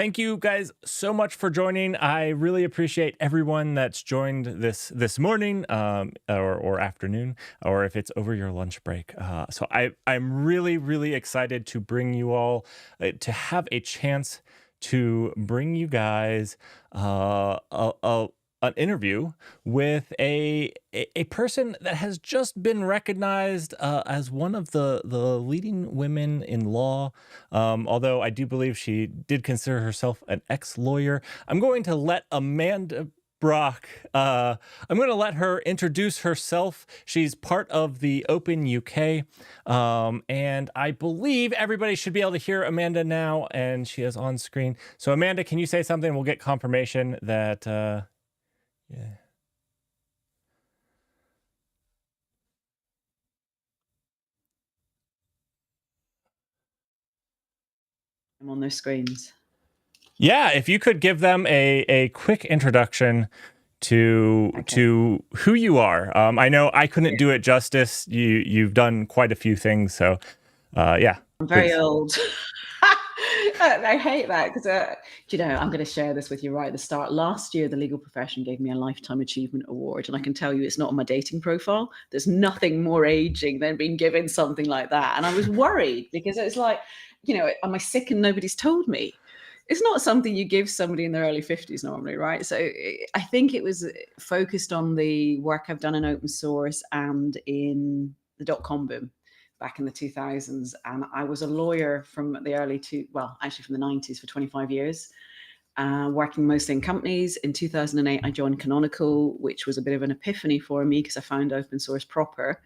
Thank you guys so much for joining. I really appreciate everyone that's joined this morning, or afternoon, or if it's over your lunch break. I'm really excited to bring you all to have a chance to bring you guys an interview with a person that has just been recognized as one of the leading women in law. Although I do believe she did consider herself an ex-lawyer. I'm going to let Amanda Brock, I'm going to let her introduce herself. She's part of the Open UK, and I believe everybody should be able to hear Amanda now, and she is on screen. So Amanda, can you say something? We'll get confirmation that, yeah. I'm on their screens. Yeah, if you could give them a quick introduction to who you are. I know I couldn't do it justice. You've done quite a few things, so yeah. I'm very old. I hate that because, I'm going to share this with you right at the start. Last year, the legal profession gave me a Lifetime Achievement Award, and I can tell you it's not on my dating profile. There's nothing more aging than being given something like that. And I was worried because it's like, am I sick and nobody's told me? It's not something you give somebody in their early 50s normally, right? So I think it was focused on the work I've done in open source and in the dot-com boom back in the 2000s. And I was a lawyer from the from the 90s for 25 years, working mostly in companies. In 2008, I joined Canonical, which was a bit of an epiphany for me because I found open source proper,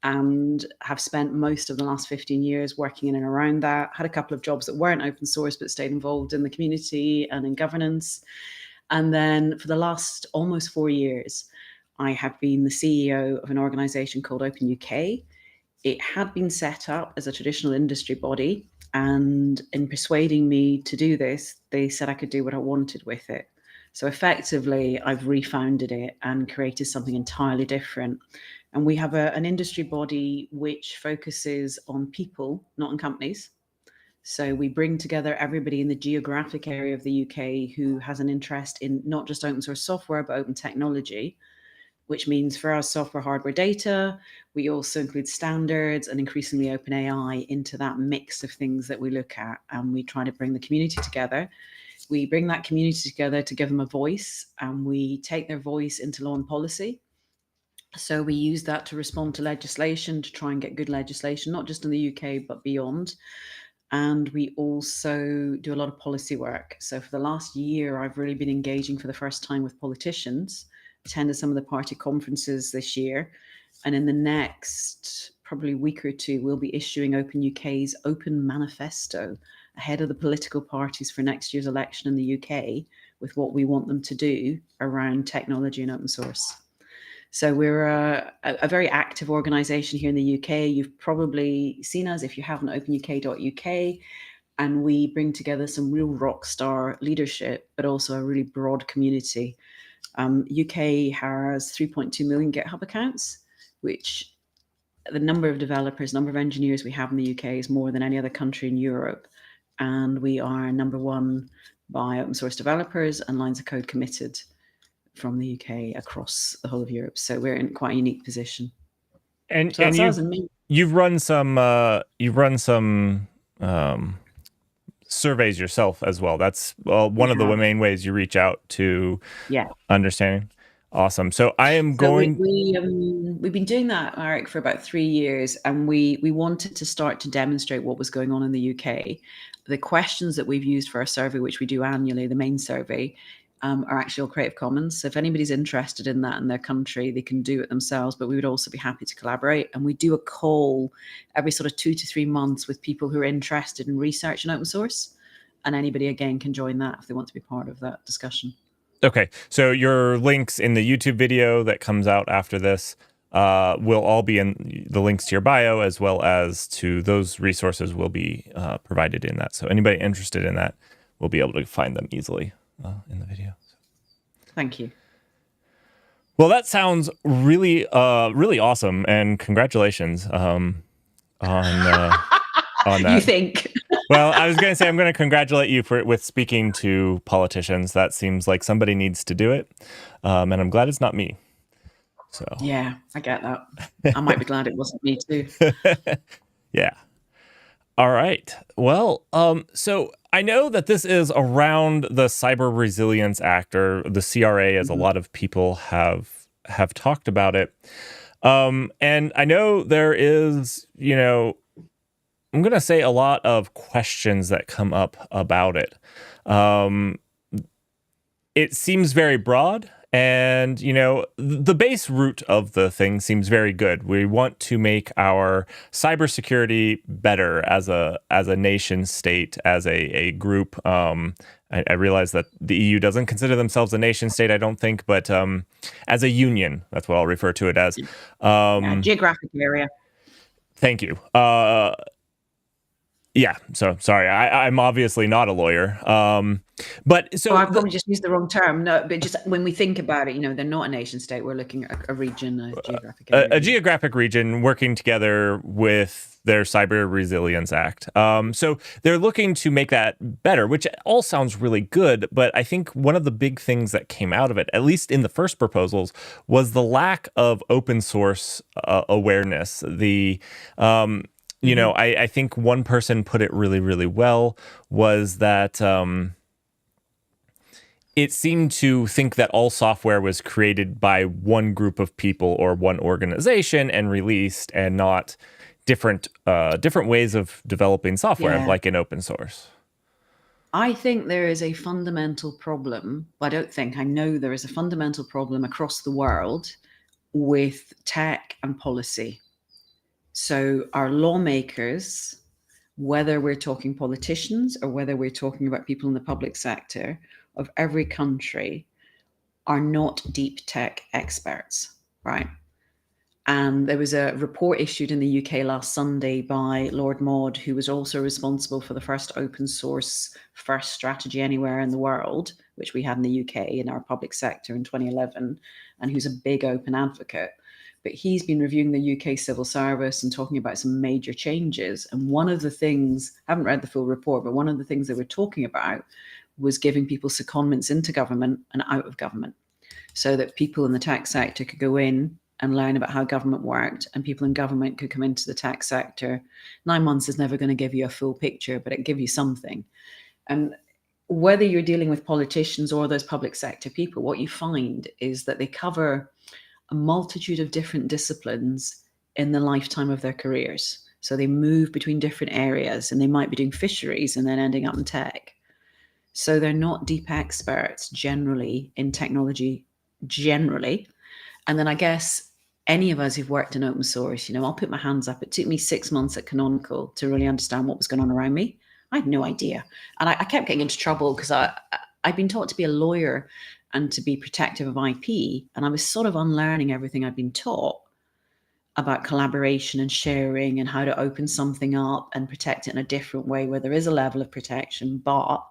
and have spent most of the last 15 years working in and around that. Had a couple of jobs that weren't open source, but stayed involved in the community and in governance. And then for the last almost 4 years, I have been the CEO of an organization called Open UK. It had been set up as a traditional industry body, and in persuading me to do this, they said I could do what I wanted with it. So effectively, I've refounded it and created something entirely different. And we have an industry body which focuses on people, not on companies. So we bring together everybody in the geographic area of the UK who has an interest in not just open source software, but open technology, which means for our software, hardware, data, we also include standards and increasingly open AI into that mix of things that we look at. And we try to bring the community together. We bring that community together to give them a voice, and we take their voice into law and policy. So we use that to respond to legislation, to try and get good legislation, not just in the UK, but beyond. And we also do a lot of policy work. So for the last year, I've really been engaging for the first time with politicians, attended some of the party conferences this year. And in the next probably week or two, we'll be issuing Open UK's Open Manifesto ahead of the political parties for next year's election in the UK, with what we want them to do around technology and open source. So we're a very active organization here in the UK. You've probably seen us if you haven't, openuk.uk. And we bring together some real rock star leadership, but also a really broad community. UK has 3.2 million GitHub accounts, which the number of developers, number of engineers we have in the UK is more than any other country in Europe. And we are number one by open source developers and lines of code committed from the UK across the whole of Europe. So we're in quite a unique position. And so you've run some surveys yourself as well. That's one of the main ways you reach out to understanding. Awesome. So I am going. We've been doing that, Eric, for about 3 years, and we wanted to start to demonstrate what was going on in the UK. The questions that we've used for our survey, which we do annually, the main survey, are actually all Creative Commons. So if anybody's interested in that in their country, they can do it themselves, but we would also be happy to collaborate. And we do a call every sort of 2 to 3 months with people who are interested in research and open source. And anybody, again, can join that if they want to be part of that discussion. Okay. So your links in the YouTube video that comes out after this will all be in the links to your bio, as well as to those resources will be provided in that. So anybody interested in that will be able to find them easily in the video. Thank you. Well, that sounds really awesome, and congratulations on that. You think? Well, I was going to say I'm going to congratulate you for with speaking to politicians. That seems like somebody needs to do it, and I'm glad it's not me. So, Yeah, I get that. I might be glad it wasn't me too. yeah. All right. Well, so I know that this is around the Cyber Resilience Act, or the CRA, as a Mhm. lot of people have talked about it. And I know there is, I'm going to say a lot of questions that come up about it. Um, it seems very broad, and the base root of the thing seems very good. We want to make our cybersecurity better as a nation state, as a group. I realize that the EU doesn't consider themselves a nation state, I don't think, but as a union, that's what I'll refer to it as. Yeah, um, geographic area. Thank you. Yeah, so sorry, I'm obviously not a lawyer. But Oh, so I probably just used the wrong term. No, but just when we think about it, they're not a nation state. We're looking at a region, a geographic a area. geographic region working together with their Cyber Resilience Act. So they're looking to make that better, which all sounds really good. But I think one of the big things that came out of it, at least in the first proposals, was the lack of open source awareness. Mhm. I think one person put it really, really well, was that it seemed to think that all software was created by one group of people or one organization and released, and not different ways of developing software, Yeah. like in open source. I think there is a fundamental problem. Well, I don't think, I know there is a fundamental problem across the world with tech and policy. So, our lawmakers, whether we're talking politicians or whether we're talking about people in the public sector of every country, are not deep tech experts, right? And there was a report issued in the UK last Sunday by Lord Maud, who was also responsible for the first open source first strategy anywhere in the world, which we had in the UK in our public sector in 2011, and who's a big open advocate. But he's been reviewing the UK civil service and talking about some major changes. And one of the things, I haven't read the full report, but one of the things they were talking about was giving people secondments into government and out of government, so that people in the tech sector could go in and learn about how government worked, and people in government could come into the tech sector. 9 months is never going to give you a full picture, but it give you something. And whether you're dealing with politicians or those public sector people, what you find is that they cover a multitude of different disciplines in the lifetime of their careers. So they move between different areas, and they might be doing fisheries and then ending up in tech. So they're not deep experts generally in technology, generally. And then I guess any of us who've worked in open source, I'll put my hands up. It took me 6 months at Canonical to really understand what was going on around me. I had no idea. And I kept getting into trouble because I'd been taught to be a lawyer and to be protective of IP. And I was sort of unlearning everything I'd been taught about collaboration and sharing and how to open something up and protect it in a different way where there is a level of protection, but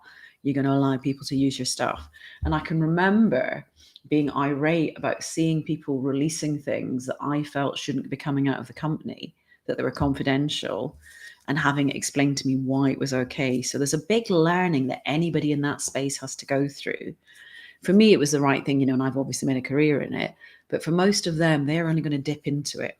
you're going to allow people to use your stuff. And I can remember being irate about seeing people releasing things that I felt shouldn't be coming out of the company, that they were confidential, and having it explained to me why it was okay. So there's a big learning that anybody in that space has to go through. For me, it was the right thing, and I've obviously made a career in it. But for most of them, they're only going to dip into it,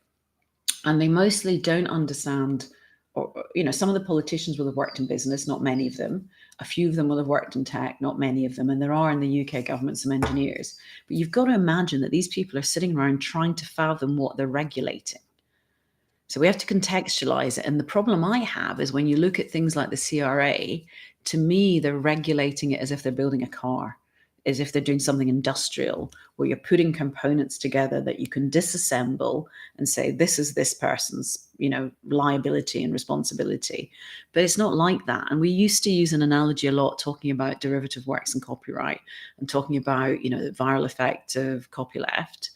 and they mostly don't understand. Or some of the politicians will have worked in business, not many of them. A few of them will have worked in tech, not many of them. And there are in the UK government some engineers. But you've got to imagine that these people are sitting around trying to fathom what they're regulating. So we have to contextualize it. And the problem I have is when you look at things like the CRA, to me, they're regulating it as if they're building a car, as if they're doing something industrial, where you're putting components together that you can disassemble and say, this is this person's, liability and responsibility. But it's not like that. And we used to use an analogy a lot talking about derivative works and copyright, and talking about, the viral effect of copyleft.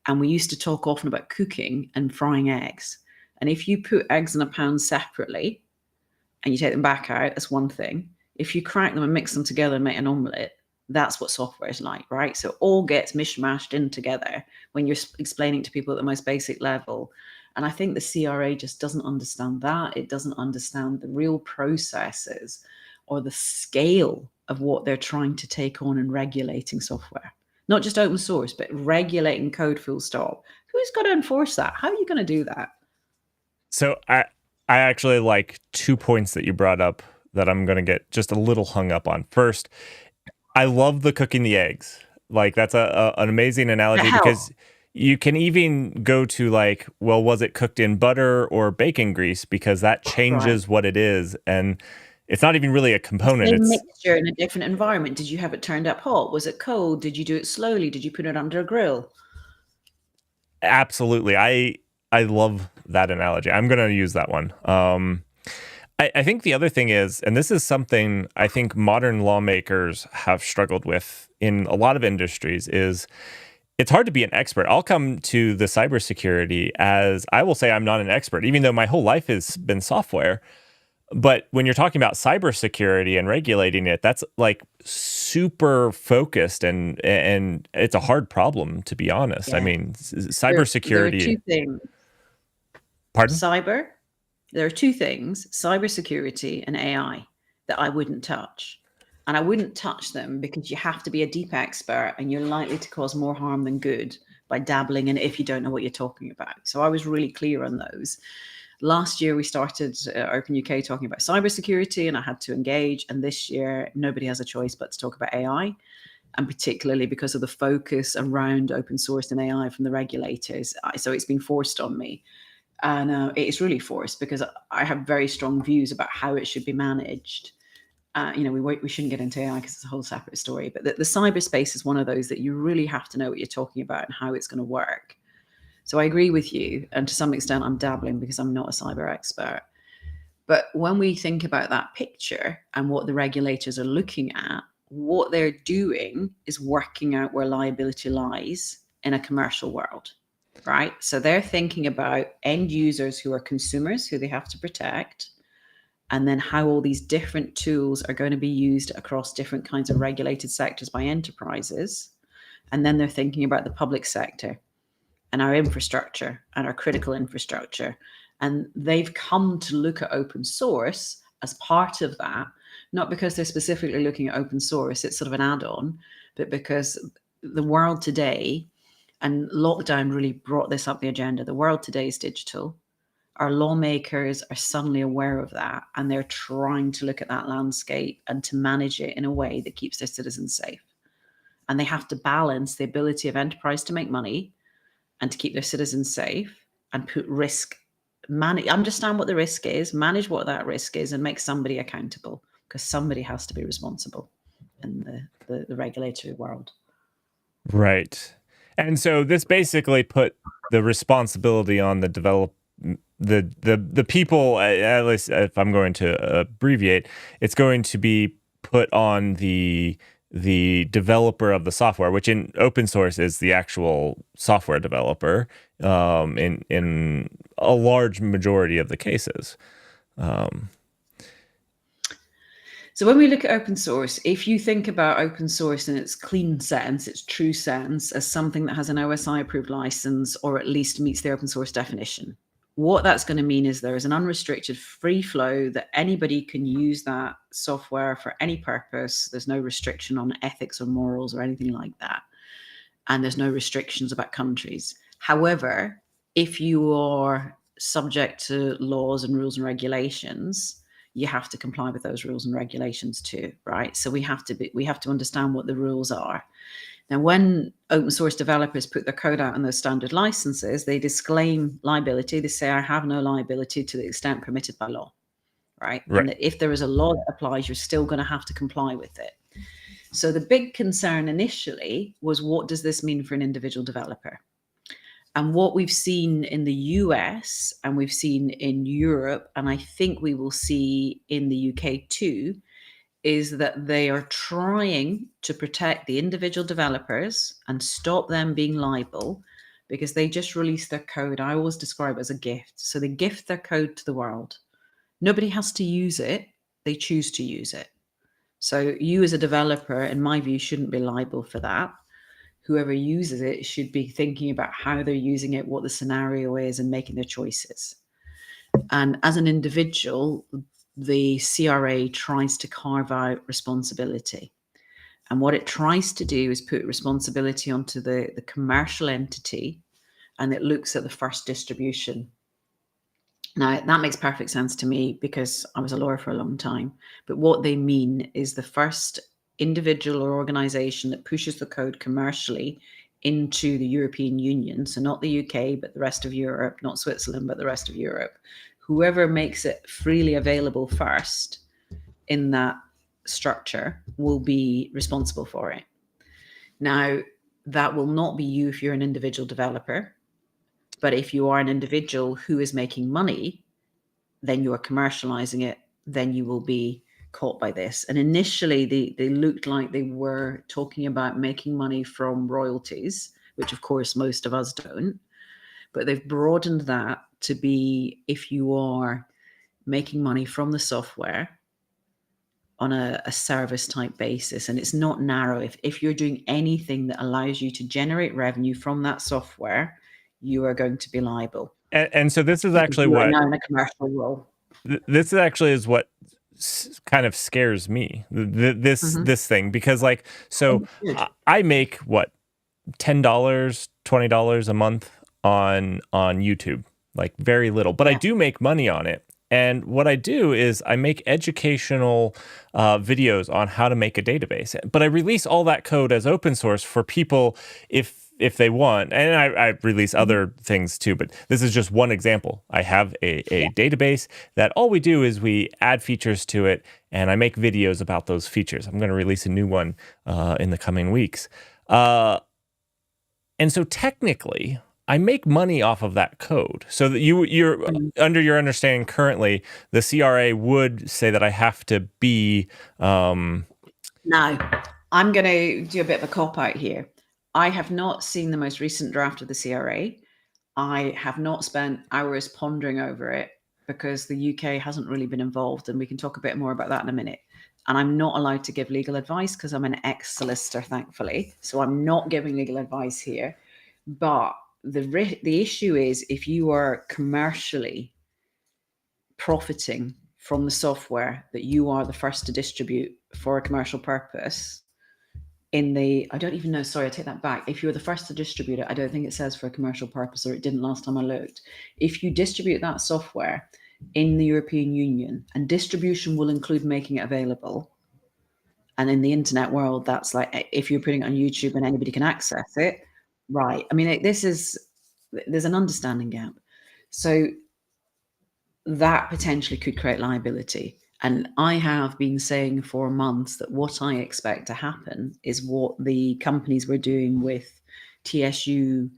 And we used to talk often about cooking and frying eggs. And if you put eggs in a pan separately and you take them back out, that's one thing. If you crack them and mix them together and make an omelette, that's what software is like, right? So it all gets mishmashed in together when you're explaining to people at the most basic level. And I think the CRA just doesn't understand that. It doesn't understand the real processes or the scale of what they're trying to take on in regulating software. Not just open source, but regulating code full stop. Who's got to enforce that? How are you going to do that? So I actually like 2 points that you brought up that I'm going to get just a little hung up on. First, I love the cooking the eggs. Like that's an amazing analogy How? because you can even go to like, well, was it cooked in butter or bacon grease? Because that Right. changes what it is, and it's not even really a The component. same It's mixture in a different environment. Did you have it turned up hot? Was it cold? Did you do it slowly? Did you put it under a grill? absolutely. I love that analogy. I'm going to use that one. I think the other thing is, and this is something I think modern lawmakers have struggled with in a lot of industries, is it's hard to be an expert. I'll come to the cybersecurity as I will say I'm not an expert, even though my whole life has been software. But when you're talking about cybersecurity and regulating it, that's like super focused, and it's a hard problem to be honest. I Yeah. mean, There are cybersecurity. two things. Pardon? Cyber, there are two things, cybersecurity and AI, that I wouldn't touch. And I wouldn't touch them because you have to be a deep expert and you're likely to cause more harm than good by dabbling in it if you don't know what you're talking about. So I was really clear on those. Last year, we started Open UK talking about cybersecurity, and I had to engage. And this year, nobody has a choice but to talk about AI, and particularly because of the focus around open source and AI from the regulators. So it's been forced on me. And it's really forced because I have very strong views about how it should be managed. We shouldn't get into AI because it's a whole separate story. But the cyberspace is one of those that you really have to know what you're talking about and how it's going to work. So I agree with you. And to some extent, I'm dabbling because I'm not a cyber expert. But when we think about that picture and what the regulators are looking at, what they're doing is working out where liability lies in a commercial world, right? So they're thinking about end users who are consumers who they have to protect, and then how all these different tools are going to be used across different kinds of regulated sectors by enterprises. And then they're thinking about the public sector and our infrastructure and our critical infrastructure. And they've come to look at open source as part of that, not because they're specifically looking at open source, it's sort of an add on, but because the world today, and lockdown really brought this up the agenda, the world today is digital. Our lawmakers are suddenly aware of that, and they're trying to look at that landscape and to manage it in a way that keeps their citizens safe. And they have to balance the ability of enterprise to make money and to keep their citizens safe and put risk, understand what the risk is, manage what that risk is, and make somebody accountable, because somebody has to be responsible in the regulatory world. Right. And so this basically put the responsibility on the the people, at least if I'm going to abbreviate, it's going to be put on the developer of the software, which in open source is the actual software developer, in a large majority of the cases. Um, So when we look at open source, if you think about open source in its clean sense, its true sense, as something that has an OSI approved license or at least meets the open source definition, what that's going to mean is there is an unrestricted free flow that anybody can use that software for any purpose. There's no restriction on ethics or morals or anything like that. And there's no restrictions about countries. However, if you are subject to laws and rules and regulations, you have to comply with those rules and regulations too, right? So we have to understand what the rules are. Now, when open source developers put their code out on those standard licenses, they disclaim liability. They say, I have no liability to the extent permitted by law, right? right. And that if there is a law that applies, you're still going to have to comply with it. So the big concern initially was, what does this mean for an individual developer? And what we've seen in the US and we've seen in Europe, and I think we will see in the UK too, is that they are trying to protect the individual developers and stop them being liable, because they just released their code. I always describe it as a gift. So they gift their code to the world. Nobody has to use it. They choose to use it. So you as a developer, in my view, shouldn't be liable for that. whoever uses it should be thinking about how they're using it, what the scenario is, and making their choices. And as an individual, the CRA tries to carve out responsibility. And what it tries to do is put responsibility onto the commercial entity, and it looks at the first distribution. Now, that makes perfect sense to me because I was a lawyer for a long time. But what they mean is the first individual or organization that pushes the code commercially into the European Union, so not the UK, but the rest of Europe, not Switzerland, but the rest of Europe, whoever makes it freely available first in that structure will be responsible for it. Now, that will not be you if you're an individual developer, but if you are an individual who is making money, then you are commercializing it, then you will be caught by this. And initially, they looked like they were talking about making money from royalties, which of course most of us don't. But they've broadened that to be if you are making money from the software on a service type basis. And it's not narrow. If you're doing anything that allows you to generate revenue from that software, you are going to be liable And so this is because actually you are what now in a commercial role. this actually is what kind of scares me, Mm-hmm. this thing, because like, so Good. I make what, $10, $20 a month on YouTube, like very little, but I Yeah. do make money on it. And what I do is I make educational videos on how to make a database, but I release all that code as open source for people if they want. And I release Mhm. other things too, but this is just one example. I have Yeah. a database that all we do is we add features to it, and I make videos about those features. I'm going to release a new one in the coming weeks. And so technically, I make money off of that code. So that you're Mm. under your understanding currently, the CRA would say that I have to be Now, I'm going to do a bit of a cop out here. I have not seen the most recent draft of the CRA. I have not spent hours pondering over it because the UK hasn't really been involved, and we can talk a bit more about that in a minute. And I'm not allowed to give legal advice because I'm an ex-solicitor, thankfully. So I'm not giving legal advice here. But the issue is if you are commercially profiting from the software that you are the first to distribute for a commercial purpose, I don't even know, sorry, I take that back. If you're the first to distribute it, I don't think it says for a commercial purpose, or it didn't last time I looked. If you distribute that software in the European Union, and distribution will include making it available, and in the internet world, that's like if you're putting it on YouTube and anybody can access it, right? I mean, there's an understanding gap. So that potentially could create liability. And I have been saying for months that what I expect to happen is what the companies were doing with TSU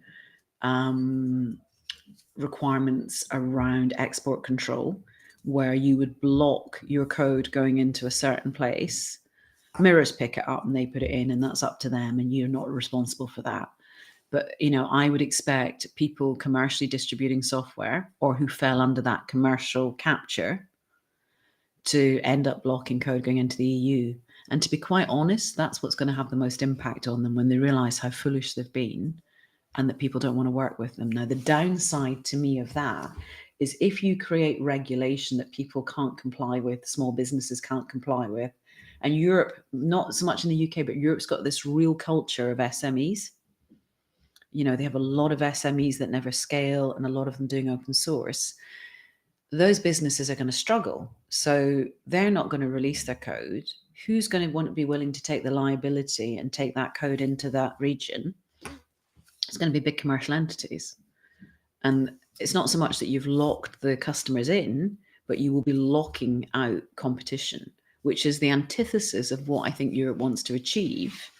requirements around export control, where you would block your code going into a certain place. Mirrors pick it up and they put it in, and that's up to them, and you're not responsible for that. But I would expect people commercially distributing software or who fell under that commercial capture to end up blocking code going into the EU. And to be quite honest, that's what's going to have the most impact on them when they realize how foolish they've been and that people don't want to work with them. Now, the downside to me of that is if you create regulation that people can't comply with, small businesses can't comply with, and Europe, not so much in the UK, but Europe's got this real culture of SMEs. They have a lot of SMEs that never scale and a lot of them doing open source. Those businesses are going to struggle. So they're not going to release their code. Who's going to want to be willing to take the liability and take that code into that region? It's going to be big commercial entities. And it's not so much that you've locked the customers in, but you will be locking out competition, which is the antithesis of what I think Europe wants to achieve.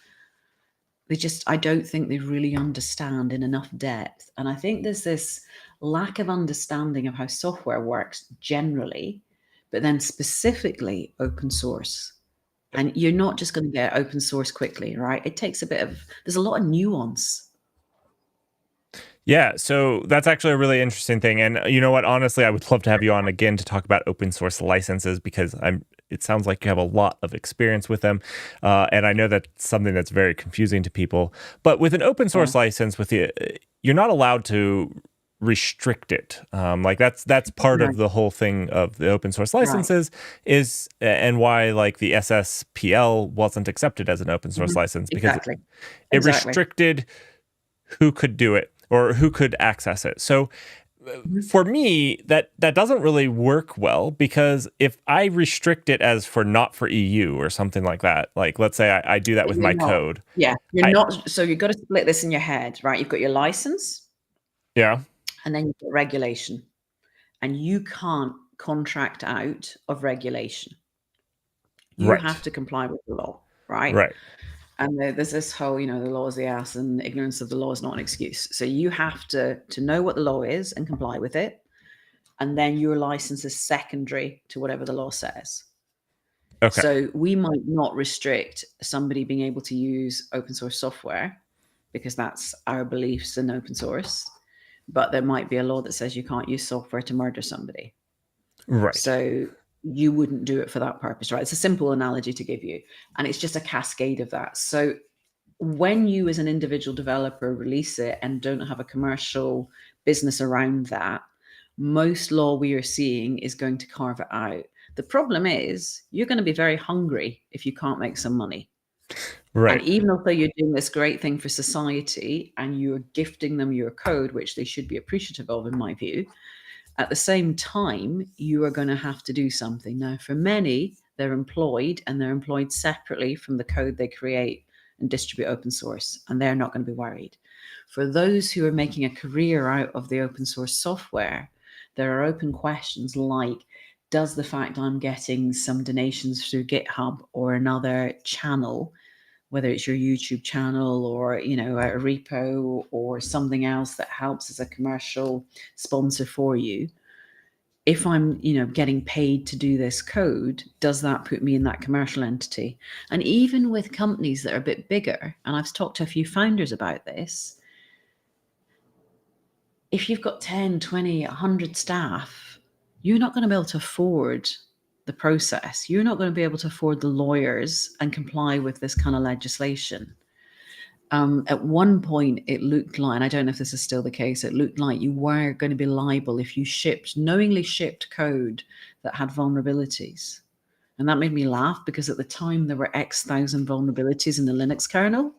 I don't think they really understand in enough depth. And I think there's this lack of understanding of how software works generally, but then specifically open source. And you're not just going to get open source quickly, right? It takes there's a lot of nuance. Yeah, so that's actually a really interesting thing. And you know what? Honestly, I would love to have you on again to talk about open source licenses, because it sounds like you have a lot of experience with them, and I know that's something that's very confusing to people. But with an open Yeah. source license, you're not allowed to restrict it. Like that's part Right. of the whole thing of the open source Right. licenses is, and why like the SSPL wasn't accepted as an open source Mhm. license, because Exactly. it Exactly. restricted who could do it or who could access it. So Mhm. for me, that doesn't really work well, because if I restrict it as for not for EU or something like that, like let's say I do that But with you're my not. code. Yeah, you're I not, so you've got to split this in your head, right? You've got your license, Yeah, and then you've got regulation, and you can't contract out of regulation. You have right, to comply with the law, right? right, And there's this whole, the law is the ass and ignorance of the law is not an excuse. So you have to know what the law is and comply with it, and then your license is secondary to whatever the law says. okay, So we might not restrict somebody being able to use open source software because that's our beliefs in open source, but there might be a law that says you can't use software to murder somebody. right, So you wouldn't do it for that purpose, right? It's a simple analogy to give you, and it's just a cascade of that. So when you as an individual developer release it and don't have a commercial business around that, most law we are seeing is going to carve it out. The problem is you're going to be very hungry if you can't make some money. And right, even though you're doing this great thing for society and you're gifting them your code, which they should be appreciative of, in my view, at the same time, you are going to have to do something. Now, for many, they're employed and they're employed separately from the code they create and distribute open source, and they're not going to be worried. For those who are making a career out of the open source software, there are open questions like, does the fact I'm getting some donations through GitHub or another channel, whether it's your YouTube channel or a repo or something else that helps as a commercial sponsor for you, if I'm getting paid to do this code, does that put me in that commercial entity? And even with companies that are a bit bigger, and I've talked to a few founders about this, if you've got 10, 20, 100 staff, you're not going to be able to afford the process. You're not going to be able to afford the lawyers and comply with this kind of legislation. At one point, it looked like, and I don't know if this is still the case, it looked like you were going to be liable if you knowingly shipped code that had vulnerabilities. And that made me laugh because at the time there were X thousand vulnerabilities in the Linux kernel.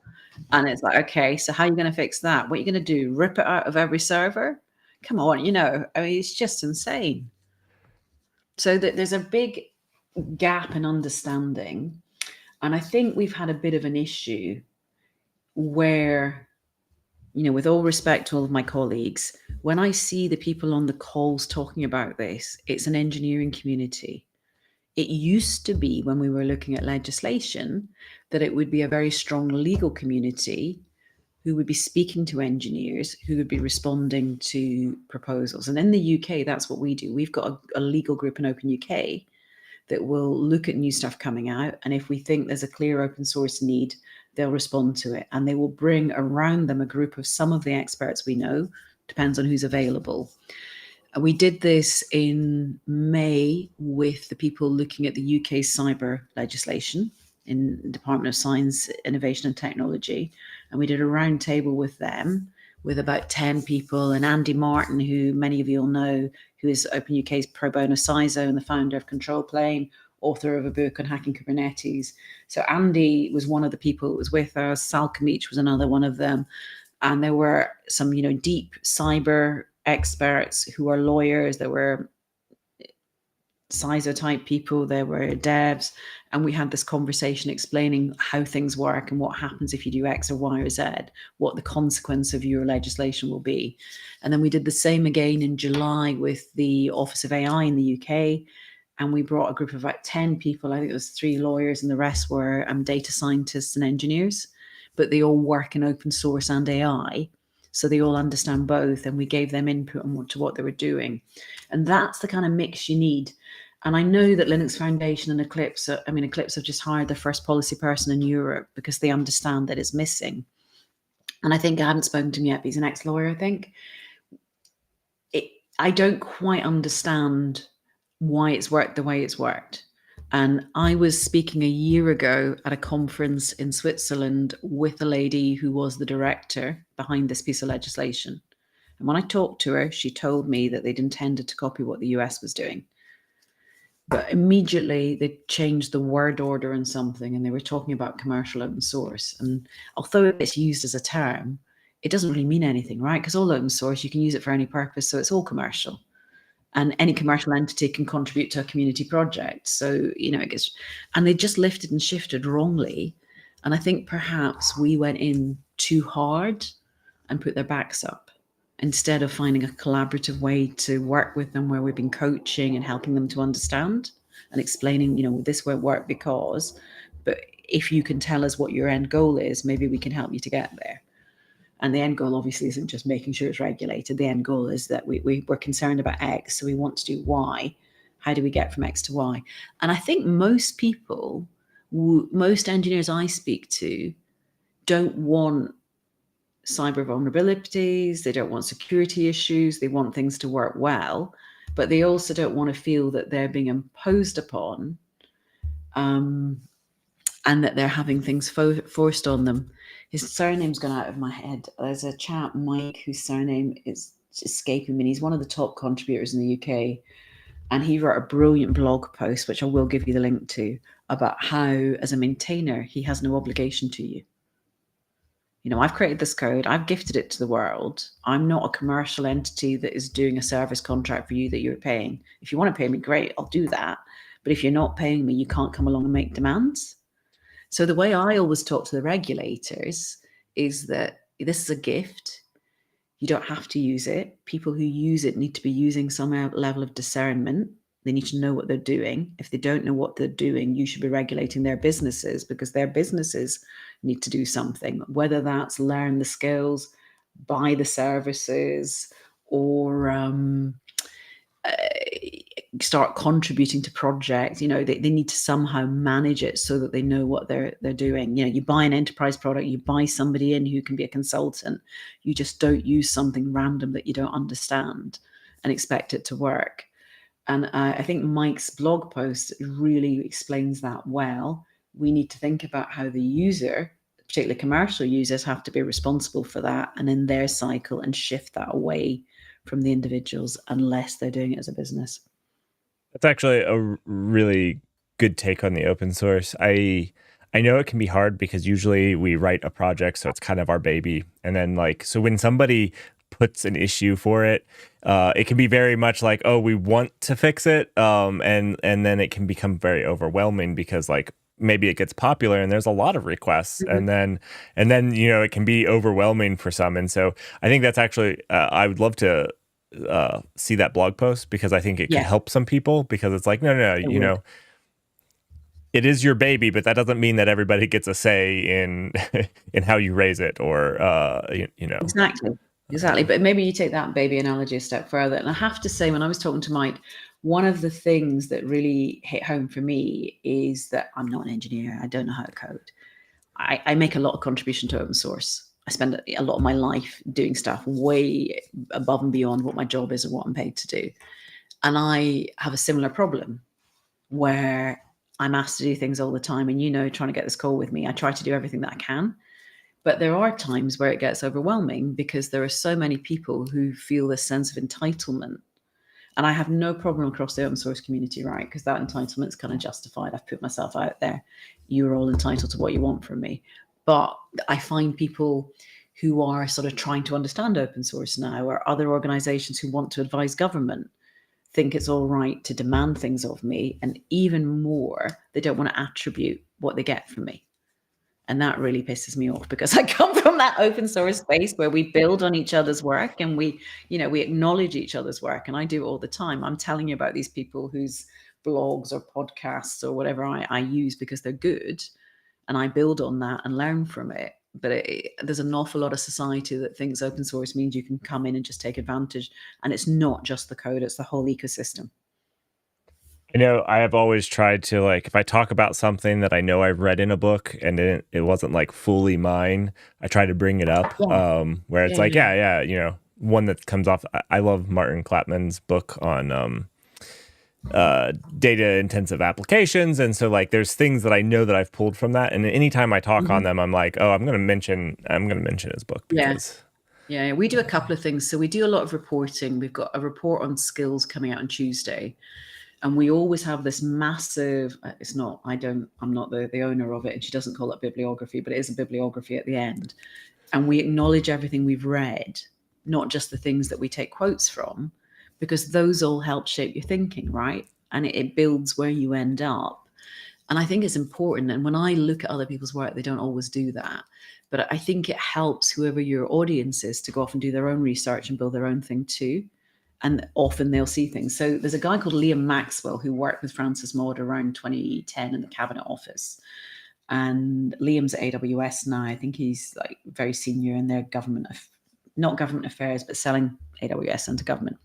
And it's like, okay, so how are you going to fix that? What are you going to do? Rip it out of every server? Come on, I mean, it's just insane. So that there's a big gap in understanding. And I think we've had a bit of an issue where, with all respect to all of my colleagues, when I see the people on the calls talking about this, it's an engineering community. It used to be, when we were looking at legislation, that it would be a very strong legal community who would be speaking to engineers, who would be responding to proposals. And in the UK, that's what we do. We've got a legal group in Open UK that will look at new stuff coming out. And if we think there's a clear open source need, they'll respond to it. And they will bring around them a group of some of the experts we know, depends on who's available. We did this in May with the people looking at the UK cyber legislation in the Department of Science, Innovation and Technology. And we did a round table with them with about 10 people, and Andy Martin, who many of you will know, who is Open UK's pro bono CISO and the founder of Control Plane, author of a book on hacking Kubernetes. So Andy was one of the people that was with us. Sal Kamich was another one of them. And there were some, deep cyber experts who are lawyers. There were CISO type people, there were devs, and we had this conversation explaining how things work and what happens if you do X or Y or Z, what the consequence of your legislation will be. And then we did the same again in July with the Office of AI in the UK. And we brought a group of about 10 people. I think it was 3 lawyers, and the rest were data scientists and engineers, but they all work in open source and AI. So they all understand both, and we gave them input on what they were doing. And that's the kind of mix you need. And I know that Linux Foundation and Eclipse, Eclipse have just hired their first policy person in Europe because they understand that it's missing. And I think I haven't spoken to him yet, but he's an ex-lawyer, I think. I don't quite understand why it's worked the way it's worked. And I was speaking a year ago at a conference in Switzerland with a lady who was the director behind this piece of legislation. And when I talked to her, she told me that they'd intended to copy what the US was doing. But immediately they changed the word order on something and they were talking about commercial open source. And although it's used as a term, it doesn't really mean anything, right? Because all open source, you can use it for any purpose. So it's all commercial. And any commercial entity can contribute to a community project. So, it gets, and they just lifted and shifted wrongly. And I think perhaps we went in too hard and put their backs up instead of finding a collaborative way to work with them where we've been coaching and helping them to understand and explaining, this won't work because, but if you can tell us what your end goal is, maybe we can help you to get there. And the end goal obviously isn't just making sure it's regulated. The end goal is that we're concerned about X, so we want to do Y. How do we get from X to Y? And I think most people, most engineers I speak to, don't want cyber vulnerabilities. They don't want security issues. They want things to work well, but they also don't want to feel that they're being imposed upon, and that they're having things forced on them. His surname's gone out of my head. There's a chap, Mike, whose surname is escaping me. He's one of the top contributors in the UK. And he wrote a brilliant blog post, which I will give you the link to, about how, as a maintainer, he has no obligation to you. I've created this code. I've gifted it to the world. I'm not a commercial entity that is doing a service contract for you that you're paying. If you want to pay me, great, I'll do that. But if you're not paying me, you can't come along and make demands. So the way I always talk to the regulators is that this is a gift. You don't have to use it. People who use it need to be using some level of discernment. They need to know what they're doing. If they don't know what they're doing, you should be regulating their businesses, because their businesses need to do something, whether that's learn the skills, buy the services, or start contributing to projects. They need to somehow manage it so that they know what they're doing. You buy an enterprise product, you buy somebody in who can be a consultant. You just don't use something random that you don't understand and expect it to work. And I think Mike's blog post really explains that well. We need to think about how the user, particularly commercial users, have to be responsible for that and in their cycle, and shift that away from the individuals unless they're doing it as a business. That's actually a really good take on the open source. I know it can be hard because usually we write a project, so it's kind of our baby. And then so when somebody puts an issue for it, it can be very much like, oh, we want to fix it. And then it can become very overwhelming because maybe it gets popular and there's a lot of requests, Mm-hmm. and then it can be overwhelming for some. And so I think that's actually I would love to see that blog post, because I think it could Yeah, help some people, because it's like, no, it would. it is your baby, but that doesn't mean that everybody gets a say in in how you raise it, or Exactly. Exactly. But maybe you take that baby analogy a step further. And I have to say, when I was talking to Mike, one of the things that really hit home for me is that I'm not an engineer. I don't know how to code. I make a lot of contribution to open source. I spend a lot of my life doing stuff way above and beyond what my job is and what I'm paid to do. And I have a similar problem where I'm asked to do things all the time. And, trying to get this call with me, I try to do everything that I can. But there are times where it gets overwhelming because there are so many people who feel this sense of entitlement. And I have no problem across the open source community, right? Because that entitlement is kind of justified. I've put myself out there. You're all entitled to what you want from me. But I find people who are sort of trying to understand open source now, or other organizations who want to advise government, think it's all right to demand things of me. And even more, they don't want to attribute what they get from me. And that really pisses me off, because I come from that open source space where we build on each other's work and we acknowledge each other's work. And I do it all the time. I'm telling you about these people whose blogs or podcasts or whatever I use because they're good. And I build on that and learn from it. But there's an awful lot of society that thinks open source means you can come in and just take advantage. And it's not just the code, it's the whole ecosystem. I know I have always tried to, if I talk about something that I know I've read in a book and it wasn't fully mine, I try to bring it up, Yeah, where it's yeah, yeah. one that comes off. I love Martin Klapman's book on data intensive applications, and so like there's things that I know that I've pulled from that, and anytime I talk on Mhm. them, I'm like, oh, I'm gonna mention his book Yeah. because Yeah, we do a couple of things. So we do a lot of reporting. We've got a report on skills coming out on Tuesday, and we always have this massive, it's not, I'm not the owner of it, and she doesn't call it bibliography, but it is a bibliography at the end. And we acknowledge everything we've read, not just the things that we take quotes from, because those all help shape your thinking, right? And it builds where you end up. And I think it's important. And when I look at other people's work, they don't always do that. But I think it helps whoever your audience is to go off and do their own research and build their own thing too. And often they'll see things. So there's a guy called Liam Maxwell who worked with Francis Maud around 2010 in the Cabinet Office. And Liam's at AWS now. I think he's like very senior in their government, not government affairs, but selling AWS into government.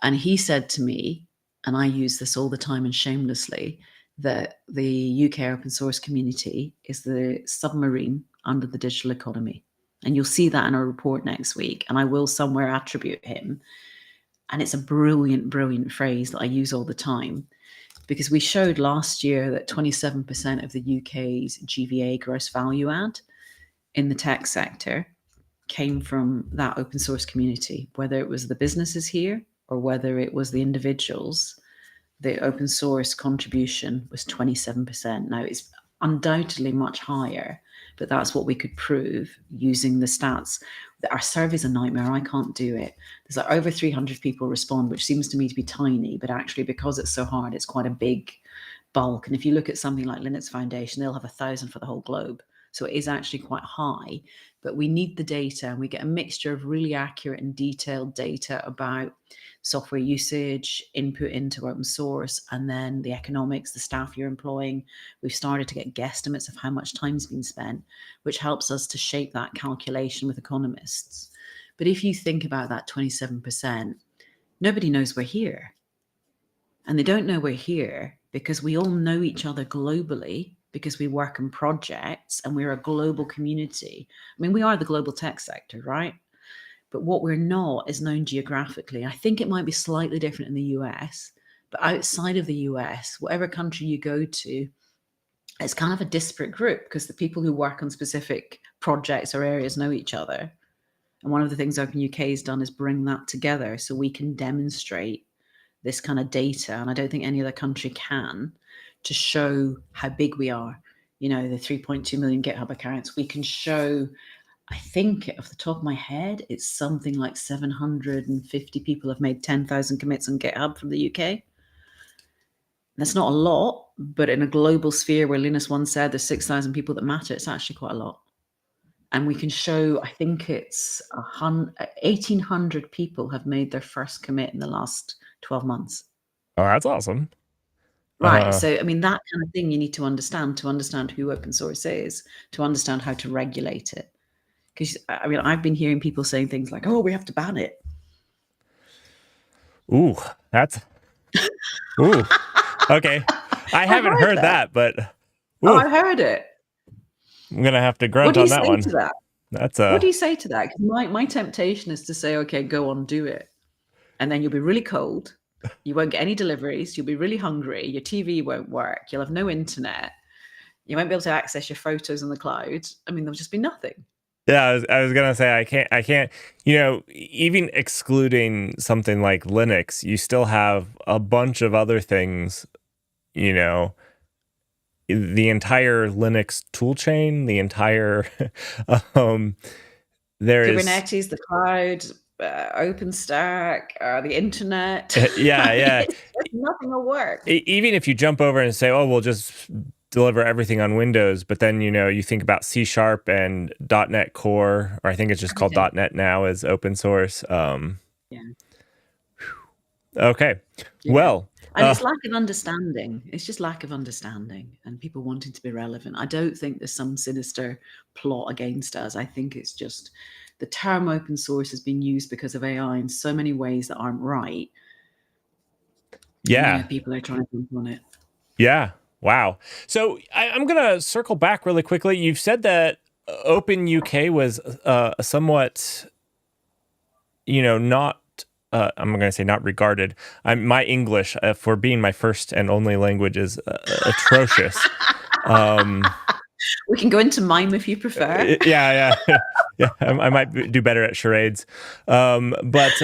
And he said to me, and I use this all the time and shamelessly, that the UK open source community is the submarine under the digital economy. And you'll see that in our report next week. And I will somewhere attribute him. And it's a brilliant, brilliant phrase that I use all the time, because we showed last year that 27% of the UK's GVA, gross value add, in the tech sector came from that open source community, whether it was the businesses here or whether it was the individuals. The open source contribution was 27%. Now it's undoubtedly much higher, but that's what we could prove using the stats. Our survey's a nightmare. I can't do it. There's like over 300 people respond, which seems to me to be tiny, but actually because it's so hard, it's quite a big bulk. And if you look at something like Linux Foundation, they'll have 1,000 for the whole globe. So it is actually quite high, but we need the data, and we get a mixture of really accurate and detailed data about software usage, input into open source, and then the economics, the staff you're employing. We've started to get guesstimates of how much time's been spent, which helps us to shape that calculation with economists. But if you think about that 27%, nobody knows we're here. And they don't know we're here because we all know each other globally, because we work in projects and we're a global community. I mean, we are the global tech sector, right? But what we're not is known geographically. I think it might be slightly different in the US, but outside of the US, whatever country you go to, it's kind of a disparate group because the people who work on specific projects or areas know each other. And one of the things Open UK has done is bring that together so we can demonstrate this kind of data. And I don't think any other country can, to show how big we are. You know, the 3.2 million GitHub accounts, we can show, I think off the top of my head, it's something like 750 people have made 10,000 commits on GitHub from the UK. That's not a lot, but in a global sphere where Linus once said there's 6,000 people that matter, it's actually quite a lot. And we can show, I think it's 1,800 people have made their first commit in the last 12 months. oh, that's awesome. Right. Uh, So, I mean, that kind of thing you need to understand who open source is, to understand how to regulate it. Because, I mean, I've been hearing people saying things like, oh, we have to ban it. ooh, that's ooh, okay. I I've haven't heard heard that. that, but Oh, ooh, I heard it. I'm gonna have to What grunt do you on that say one. to that? That's What do you say to that? 'Cause my temptation is to say, okay, go on, do it. And then you'll be really cold. You won't get any deliveries. You'll be really hungry. Your TV won't work. You'll have no internet. You won't be able to access your photos on the cloud. I mean, there'll just be nothing. yeah. I was gonna say I can't. Even excluding something like Linux, you still have a bunch of other things. You know, the entire Linux toolchain, the entire um, there is Kubernetes, the cloud, OpenStack, the internet. yeah, yeah. It's just nothing will work. Even if you jump over and say, "Oh, we'll just deliver everything on Windows," but then you think about C# and .NET Core, or I think it's just called Everything. .NET now, as open source. Yeah. Okay, Yeah. well, And it's lack of understanding. It's just lack of understanding and people wanting to be relevant. I don't think there's some sinister plot against us. I think it's just the term open source has been used because of AI in so many ways that aren't right. And yeah, yeah, people are trying to jump on it. yeah, wow. So I'm gonna circle back really quickly. You've said that Open UK was somewhat, not I'm going to say not regarded. My English, for being my first and only language, is atrocious. We can go into mime if you prefer. Yeah. Yeah. I might do better at charades. But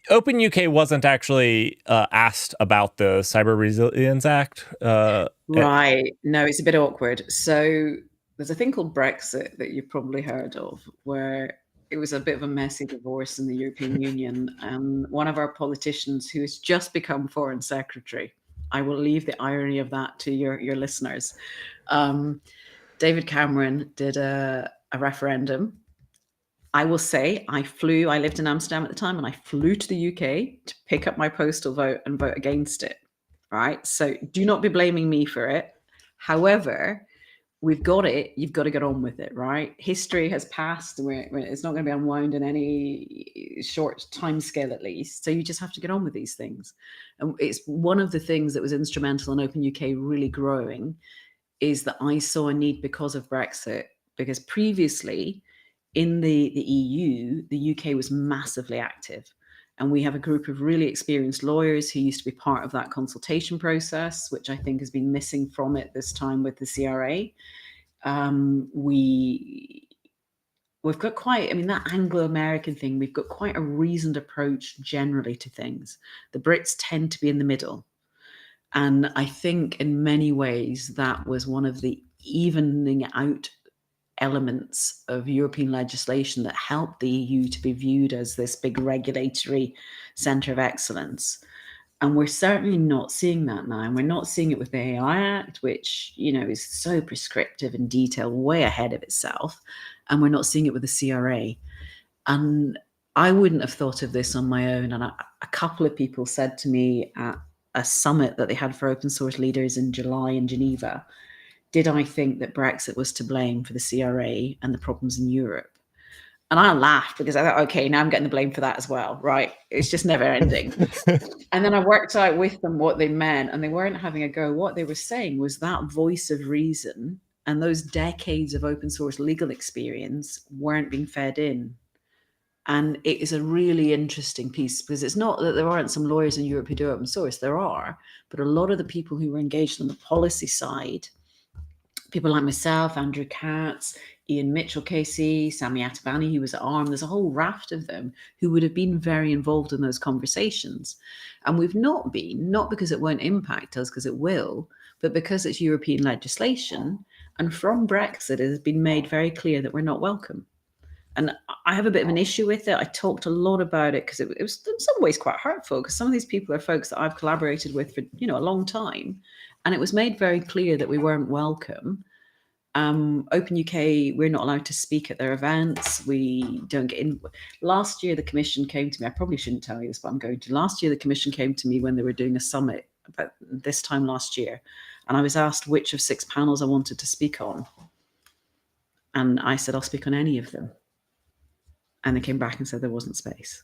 Open UK wasn't actually asked about the Cyber Resilience Act. Right. No, it's a bit awkward. So there's a thing called Brexit that you've probably heard of, where it was a bit of a messy divorce in the European Union. And one of our politicians who has just become foreign secretary, I will leave the irony of that to your listeners. David Cameron did a referendum. I will say I lived in Amsterdam at the time, and I flew to the UK to pick up my postal vote and vote against it. Right. So do not be blaming me for it. However, we've got it. You've got to get on with it. Right. History has passed. It's not going to be unwound in any short time scale, at least. So you just have to get on with these things. And it's one of the things that was instrumental in Open UK really growing, is that I saw a need because of Brexit, because previously in the EU, the UK was massively active. And we have a group of really experienced lawyers who used to be part of that consultation process, which I think has been missing from it this time with the CRA. We've got quite, I mean, that Anglo-American thing, we've got quite a reasoned approach generally to things. The Brits tend to be in the middle. And I think in many ways that was one of the evening out elements of European legislation that helped the EU to be viewed as this big regulatory centre of excellence. And we're certainly not seeing that now. And we're not seeing it with the AI Act, which, you know, is so prescriptive and detailed, way ahead of itself. And we're not seeing it with the CRA. And I wouldn't have thought of this on my own. And a couple of people said to me at a summit that they had for open source leaders in July in Geneva, did I think that Brexit was to blame for the CRA and the problems in Europe? And I laughed because I thought, okay, now I'm getting the blame for that as well, right? It's just never ending. And then I worked out with them what they meant, and they weren't having a go. What they were saying was that voice of reason and those decades of open source legal experience weren't being fed in. And it is a really interesting piece, because it's not that there aren't some lawyers in Europe who do open source, there are, but a lot of the people who were engaged on the policy side, people like myself, Andrew Katz, Ian Mitchell, KC, Sami Atabani, who was at ARM, there's a whole raft of them who would have been very involved in those conversations. And we've not been, not because it won't impact us, because it will, but because it's European legislation. And from Brexit, it has been made very clear that we're not welcome. And I have a bit of an issue with it. I talked a lot about it because it was in some ways quite hurtful, because some of these people are folks that I've collaborated with for, you know, a long time. And it was made very clear that we weren't welcome. Open UK, we're not allowed to speak at their events. We don't get in. Last year, the commission came to me. I probably shouldn't tell you this, but I'm going to. Last year, the commission came to me when they were doing a summit about this time last year. And I was asked which of 6 panels I wanted to speak on. And I said, I'll speak on any of them. And they came back and said there wasn't space.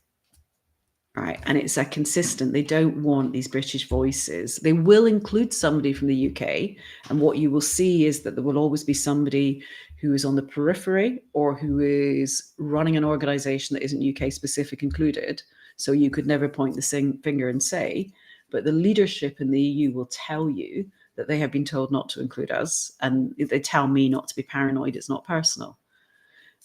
Right. And it's a consistent, they don't want these British voices. They will include somebody from the UK. And what you will see is that there will always be somebody who is on the periphery or who is running an organization that isn't UK specific included. So you could never point the finger and say, but the leadership in the EU will tell you that they have been told not to include us. And they tell me not to be paranoid. It's not personal.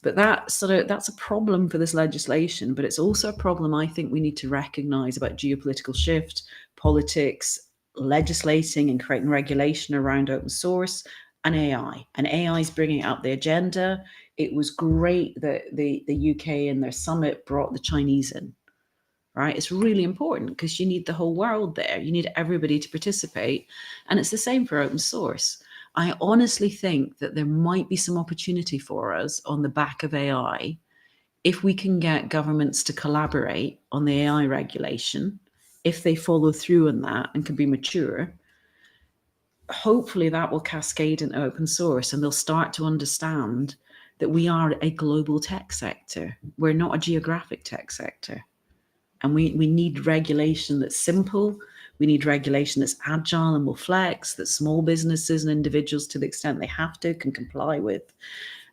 But that's a problem for this legislation, but it's also a problem I think we need to recognize about geopolitical shift, politics, legislating and creating regulation around open source and AI. And AI is bringing up the agenda. It was great that the UK in their summit brought the Chinese in, right? It's really important because you need the whole world there. You need everybody to participate. And it's the same for open source. I honestly think that there might be some opportunity for us on the back of AI if we can get governments to collaborate on the AI regulation, if they follow through on that and can be mature. Hopefully that will cascade into open source and they'll start to understand that we are a global tech sector. We're not a geographic tech sector. And we need regulation that's simple. We need regulation that's agile and will flex, that small businesses and individuals, to the extent they have to, can comply with.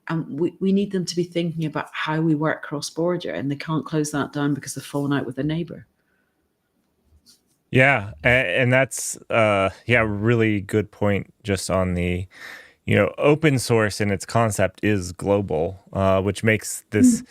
And we need them to be thinking about how we work cross border, and they can't close that down because they've fallen out with their neighbor. Yeah, and that's yeah, really good point just on the, open source and its concept is global, which makes this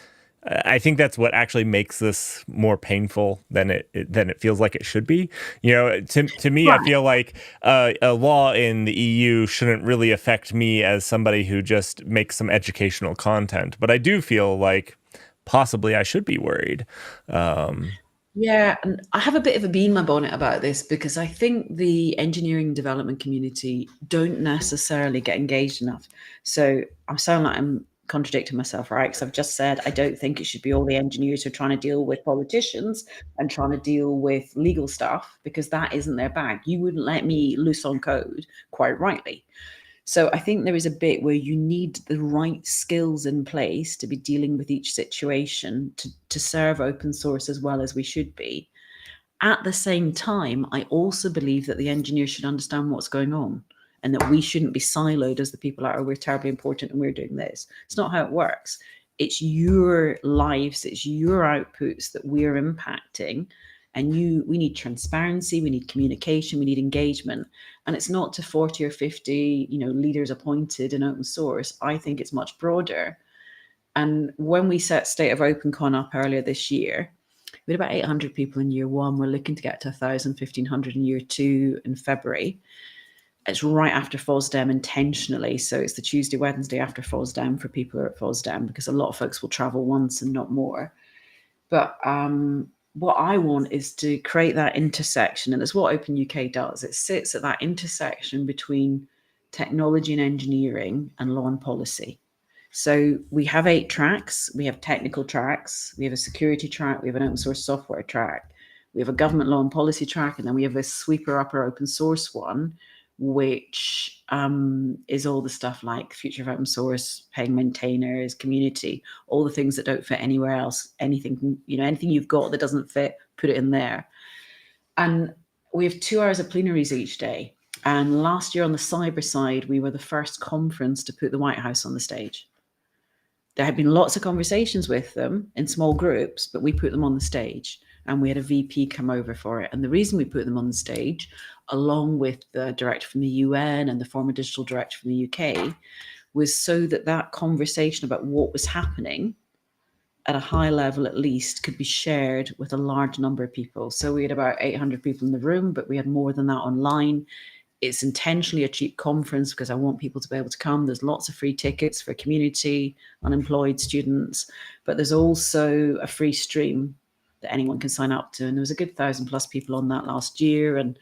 I think that's what actually makes this more painful than it feels like it should be. To me, I Right. feel like a law in the EU shouldn't really affect me as somebody who just makes some educational content, but I do feel like possibly I should be worried. Um, Yeah, and I have a bit of a bee in my bonnet about this because I think the engineering development community don't necessarily get engaged enough. So I sound like I'm contradicting myself, right? Because I've just said I don't think it should be all the engineers who are trying to deal with politicians and trying to deal with legal stuff because that isn't their bag. You wouldn't let me loose on code, quite rightly. So I think there is a bit where you need the right skills in place to be dealing with each situation to serve open source as well as we should be. At the same time, I also believe that the engineers should understand what's going on and that we shouldn't be siloed as the people that are, we're terribly important and we're doing this. It's not how it works. It's your lives, it's your outputs that we're impacting. And we need transparency, we need communication, we need engagement. And it's not to 40 or 50, leaders appointed in open source. I think it's much broader. And when we set State of OpenCon up earlier this year, we had about 800 people in year one. We're looking to get to 1,000, 1,500 in year two in February. It's right after FOSDEM intentionally. So it's the Tuesday, Wednesday after FOSDEM for people who are at FOSDEM because a lot of folks will travel once and not more. But what I want is to create that intersection. And it's what Open UK does. It sits at that intersection between technology and engineering and law and policy. So we have 8 tracks. We have technical tracks. We have a security track. We have an open source software track. We have a government law and policy track. And then we have a sweeper upper open source one, which is all the stuff like future of open source, paying maintainers, community, all the things that don't fit anywhere else. Anything you've got that doesn't fit, put it in there. And we have 2 hours of plenaries each day. And last year on the cyber side, we were the first conference to put the White House on the stage. There had been lots of conversations with them in small groups, but we put them on the stage and we had a VP come over for it. And the reason we put them on the stage, along with the director from the UN and the former digital director from the UK, was so that that conversation about what was happening at a high level at least could be shared with a large number of people. So we had about 800 people in the room, but we had more than that online. It's intentionally a cheap conference because I want people to be able to come. There's lots of free tickets for community, unemployed students, but there's also a free stream that anyone can sign up to. And there was a good 1,000+ people on that last year. And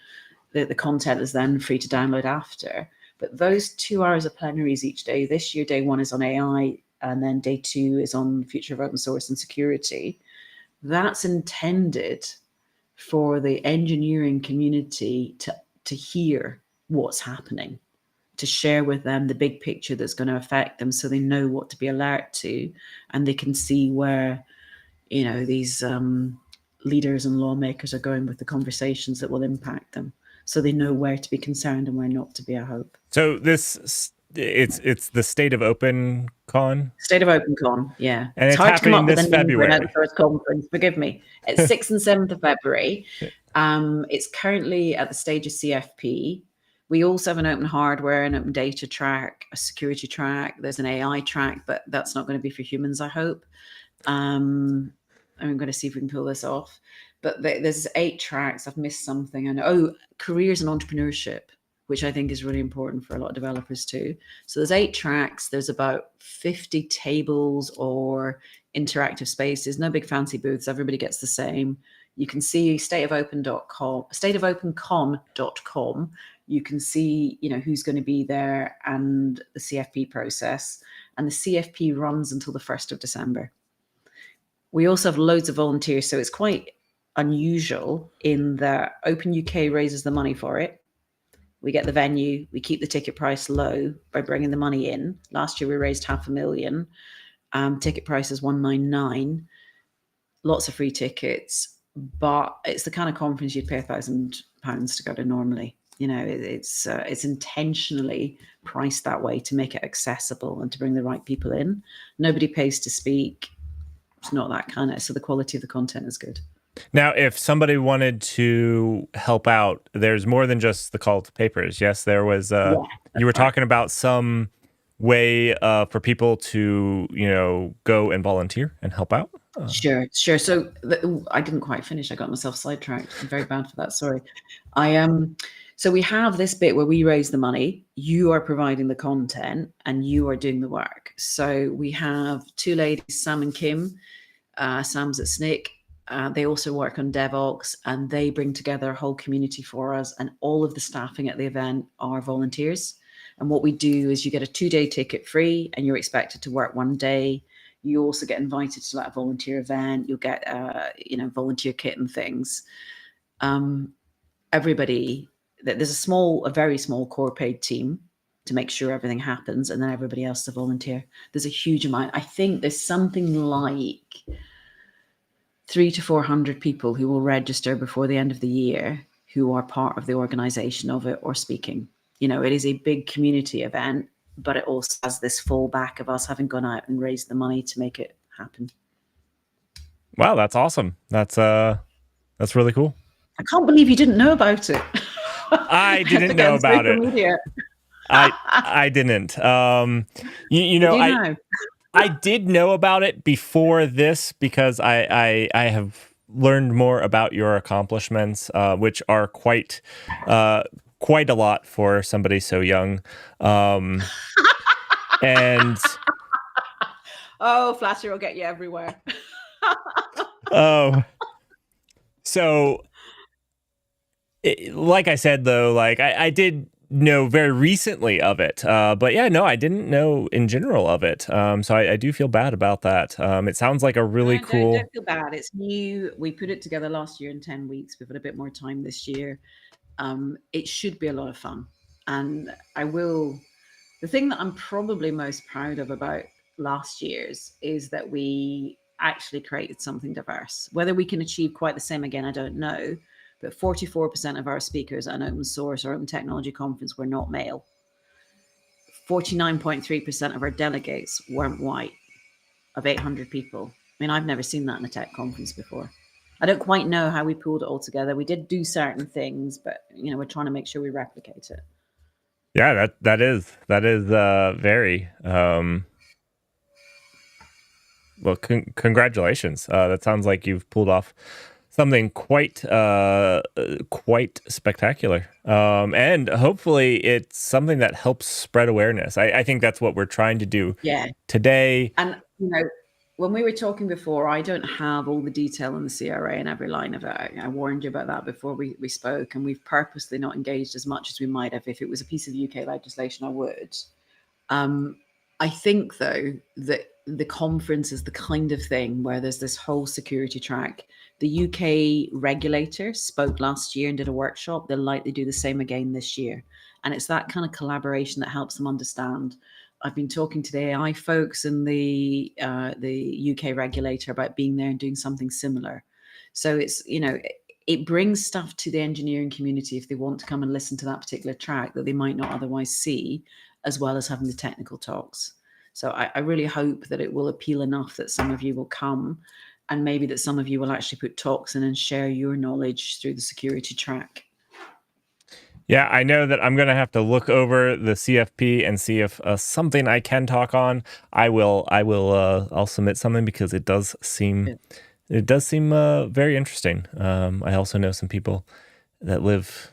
the content is then free to download after. But those 2 hours of plenaries each day, this year, day one is on AI, and then day two is on future of open source and security. That's intended for the engineering community to hear what's happening, to share with them the big picture that's going to affect them so they know what to be alert to and they can see where these leaders and lawmakers are going with the conversations that will impact them, so they know where to be concerned and where not to be, I hope. so it's the State of Open Con, State of OpenCon, yeah. and It's it's hard to come happening up with a this name for an open February. source conference, forgive me. It's 6th and 7th of February. It's currently at the stage of CFP. We also have an open hardware and open data track, a security track. There's an AI track, but that's not going to be for humans, I hope. I'm going to see if we can pull this off. But there's 8 tracks. I've missed something. And careers and entrepreneurship, which I think is really important for a lot of developers too. So there's 8 tracks. There's about 50 tables or interactive spaces. No big fancy booths. Everybody gets the same. You can see stateofopencon.com. You can see, who's going to be there and the CFP process. And the CFP runs until the 1st of December. We also have loads of volunteers, so it's quite unusual in that Open UK raises the money for it. We get the venue, we keep the ticket price low by bringing the money in. Last year we raised $500,000. Ticket price is $199. Lots of free tickets, but it's the kind of conference you'd pay £1,000 to go to normally. You know, it's intentionally priced that way to make it accessible and to bring the right people in. Nobody pays to speak. It's not that kind of, so the quality of the content is good. Now, if somebody wanted to help out, there's more than just the call to papers. Yes, there was. Yeah, You that's were right. talking about some way for people to, go and volunteer and help out. Sure, sure. So I didn't quite finish. I got myself sidetracked. I'm very bad for that. Sorry. I So we have this bit where we raise the money. You are providing the content, and you are doing the work. So we have two ladies, Sam and Kim. Sam's at Snick. They also work on DevOps, and they bring together a whole community for us. And all of the staffing at the event are volunteers. And what we do is you get a 2-day ticket free, and you're expected to work 1 day. You also get invited to like a volunteer event. You'll get, volunteer kit and things. Everybody, there's a very small core paid team to make sure everything happens, and then everybody else to volunteer. There's a huge amount. I think there's something like 300 to 400 people who will register before the end of the year who are part of the organization of it or speaking. It is a big community event, but it also has this fallback of us having gone out and raised the money to make it happen. Wow, that's awesome. That's really cool. I can't believe you didn't know about it. I didn't know Again, about social it. media. I didn't. You do know. I did know about it before this because I have learned more about your accomplishments, which are quite a lot for somebody so young. And Oh, flattery will get you everywhere. oh, so like I said though, like I did know very recently of it, but yeah, no, I didn't know in general of it. So I do feel bad about that. It sounds like a really No, don't cool. feel bad. It's new. We put it together last year in 10 weeks. We've had a bit more time this year. It should be a lot of fun. And the thing that I'm probably most proud of about last year's is that we actually created something diverse. Whether we can achieve quite the same again, I don't know. But 44% of our speakers at an open source or open technology conference were not male. 49.3% of our delegates weren't white, of 800 people. I mean, I've never seen that in a tech conference before. I don't quite know how we pulled it all together. We did do certain things, but we're trying to make sure we replicate it. Yeah, that is very well. Congratulations. That sounds like you've pulled off something quite spectacular. And hopefully it's something that helps spread awareness. I think that's what we're trying to do Yeah. today. And, when we were talking before, I don't have all the detail in the CRA and every line of it. I warned you about that before we spoke, and we've purposely not engaged as much as we might have. If it was a piece of UK legislation, I would. I think, though, that the conference is the kind of thing where there's this whole security track. The UK regulator spoke last year and did a workshop. They'll likely do the same again this year. And it's that kind of collaboration that helps them understand. I've been talking to the AI folks and the UK regulator about being there and doing something similar. So it brings stuff to the engineering community if they want to come and listen to that particular track that they might not otherwise see, as well as having the technical talks. So I really hope that it will appeal enough that some of you will come, and maybe that some of you will actually put talks in and share your knowledge through the security track. Yeah, I know that I'm going to have to look over the CFP and see if something I can talk on. I'll submit something because it does seem very interesting. I also know some people that live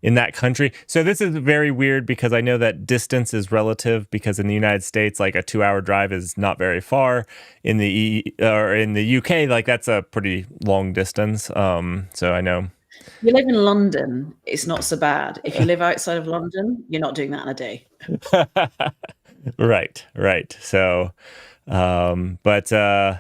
in that country. So this is very weird because I know that distance is relative, because in the United States, like a 2-hour drive is not very far. In the UK, like that's a pretty long distance. So I know. You live in London, it's not so bad. If you live outside of London, you're not doing that in a day. Right. So, but so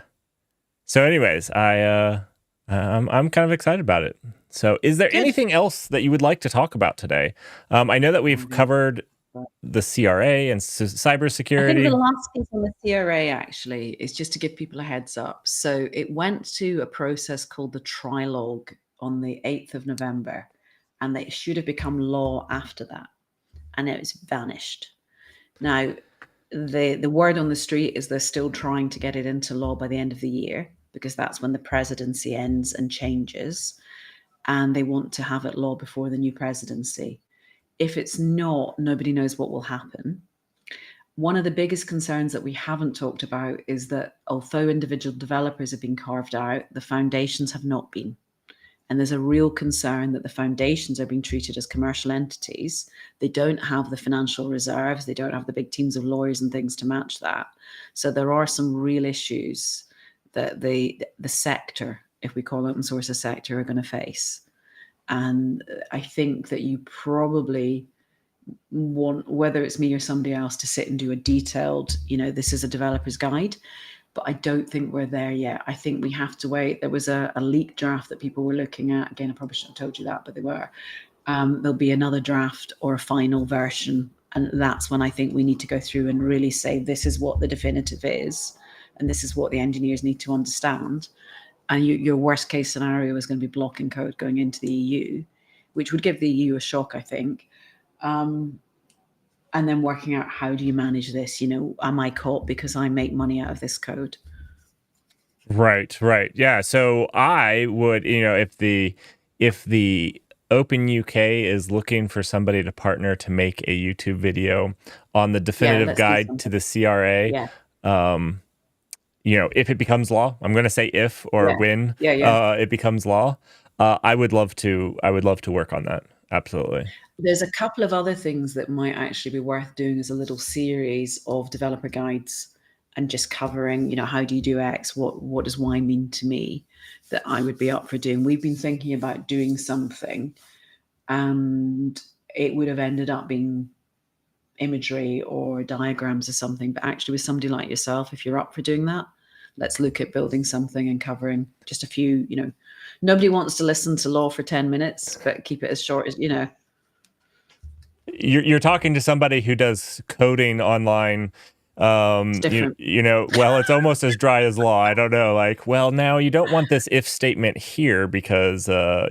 anyways, I'm kind of excited about it. So, is there Good. anything else that you would like to talk about today? I know that we've covered the CRA and I think the cybersecurity. last piece on the CRA actually is just to give people a heads up. So it went to a process called the trilogue on the 8th of November. and they should have become law after that, and it's vanished. Now, the word on the street is they're still trying to get it into law by the end of the year, because that's when the presidency ends and changes, and they want to have it law before the new presidency. If it's not, nobody knows what will happen. One of the biggest concerns that we haven't talked about is that although individual developers have been carved out, the foundations have not been. And there's a real concern that the foundations are being treated as commercial entities. They don't have the financial reserves, they don't have the big teams of lawyers and things to match that. So there are some real issues that the sector, if we call open source a sector, are going to face. And I think that you probably want, whether it's me or somebody else, to sit and do a detailed, this is a developer's guide. But I don't think we're there yet. I think we have to wait. There was a leak draft that people were looking at. Again, I probably shouldn't have told you that, but they were. There'll be another draft or a final version. And that's when I think we need to go through and really say, this is what the definitive is. And this is what the engineers need to understand. And your worst case scenario is going to be blocking code going into the EU, which would give the EU a shock, I think. And then working out, how do you manage this? Am I caught because I make money out of this code? Right, right. Yeah. So I would, if the Open UK is looking for somebody to partner to make a YouTube video on the Yeah, definitive let's do guide to something. the CRA, Yeah, if it becomes law, I'm going to say if or yeah, when yeah. it becomes law, I would love to. I would love to work on that. Absolutely. There's a couple of other things that might actually be worth doing as a little series of developer guides, and just covering, how do you do X? What does Y mean to me? That I would be up for doing. We've been thinking about doing something, and it would have ended up being imagery or diagrams or something. But actually, with somebody like yourself, if you're up for doing that, let's look at building something and covering just a few. Nobody wants to listen to law for 10 minutes, but keep it as short as. You're talking to somebody who does coding online. It's different. Well, it's almost as dry as law. I don't know. Like, well, now you don't want this if statement here because, Yeah.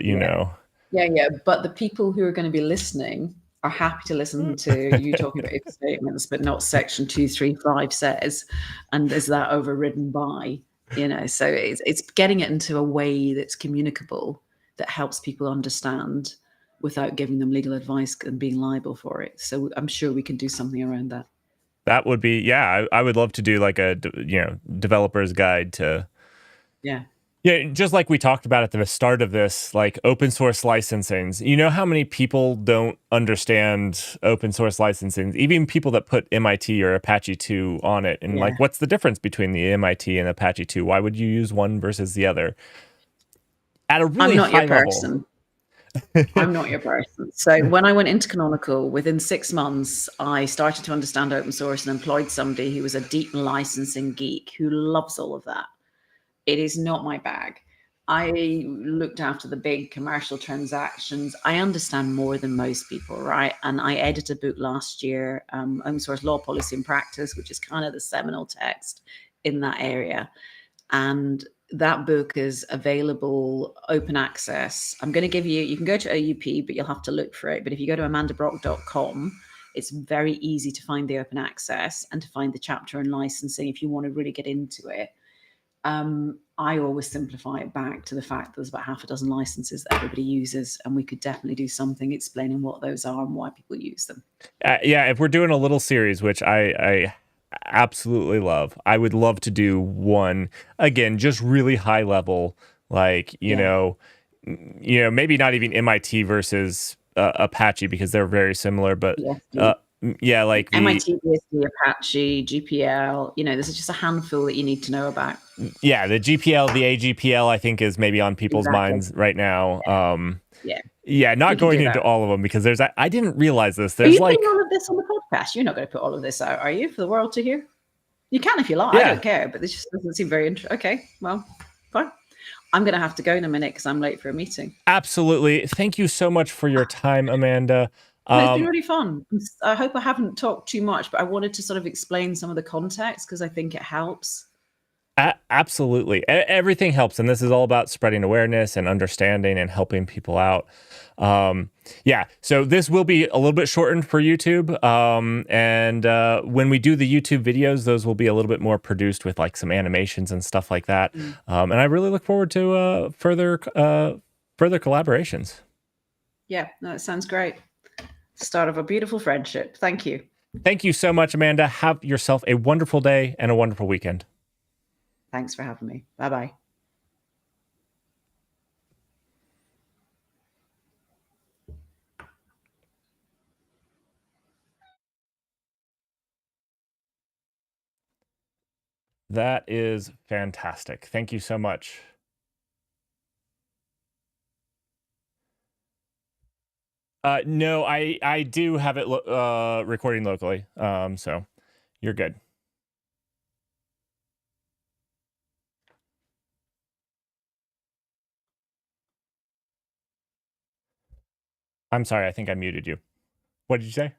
Yeah. But the people who are going to be listening are happy to listen to you talking about if statements, but not section 235 says, and is that overridden by, so it's getting it into a way that's communicable, that helps people understand without giving them legal advice and being liable for it. So I'm sure we can do something around that. That would be, yeah, I would love to do like a, developer's guide to, Yeah. yeah, just like we talked about at the start of this, like open source licensings. You know how many people don't understand open source licensing, even people that put MIT or Apache 2 on it. And Yeah. like, what's the difference between the MIT and Apache 2? Why would you use one versus the other? At a I'm really not your high level. person. I'm not your person. So when I went into Canonical, within 6 months, I started to understand open source and employed somebody who was a deep licensing geek who loves all of that. It is not my bag. I looked after the big commercial transactions. I understand more than most people, right? And I edited a book last year, Open Source Law, Policy and Practice, which is kind of the seminal text in that area. And that book is available open access. I'm going to give you can go to OUP, but you'll have to look for it. But if you go to amandabrock.com, it's very easy to find the open access and to find the chapter on licensing if you want to really get into it. I always simplify it back to the fact that there's about half a dozen licenses that everybody uses, and we could definitely do something explaining what those are and why people use them. Yeah, if we're doing a little series, which I absolutely love, I would love to do one again, just really high level, like Yeah. maybe not even MIT versus Apache because they're very similar, but BSD. yeah, like the MIT, BSD, Apache, GPL. This is just a handful that you need to know about. yeah, the GPL, the AGPL, I think is maybe on people's Exactly. minds right now. Yeah, Yeah, we not can going do into that. all of them because I didn't realize this. Are There's you putting like, all of this on the podcast? You're not going to put all of this out, are you, for the world to hear? You can if you like. I yeah, don't care, but this just doesn't seem very interesting. Okay, well, fine. I'm going to have to go in a minute because I'm late for a meeting. absolutely. Thank you so much for your time, Amanda. No, it's been really fun. I hope I haven't talked too much, but I wanted to sort of explain some of the context because I think it helps. Absolutely. Everything helps. And this is all about spreading awareness and understanding and helping people out. Um, yeah. So this will be a little bit shortened for YouTube. And when we do the YouTube videos, those will be a little bit more produced with like some animations and stuff like that. Mm. And I really look forward to further collaborations. Yeah, no, it sounds great. Start of a beautiful friendship. Thank you. Thank you so much, Amanda. Have yourself a wonderful day and a wonderful weekend. Thanks for having me. Bye bye. That is fantastic. Thank you so much. No, I do have it recording locally. So you're good. I'm sorry. I think I muted you. What did you say?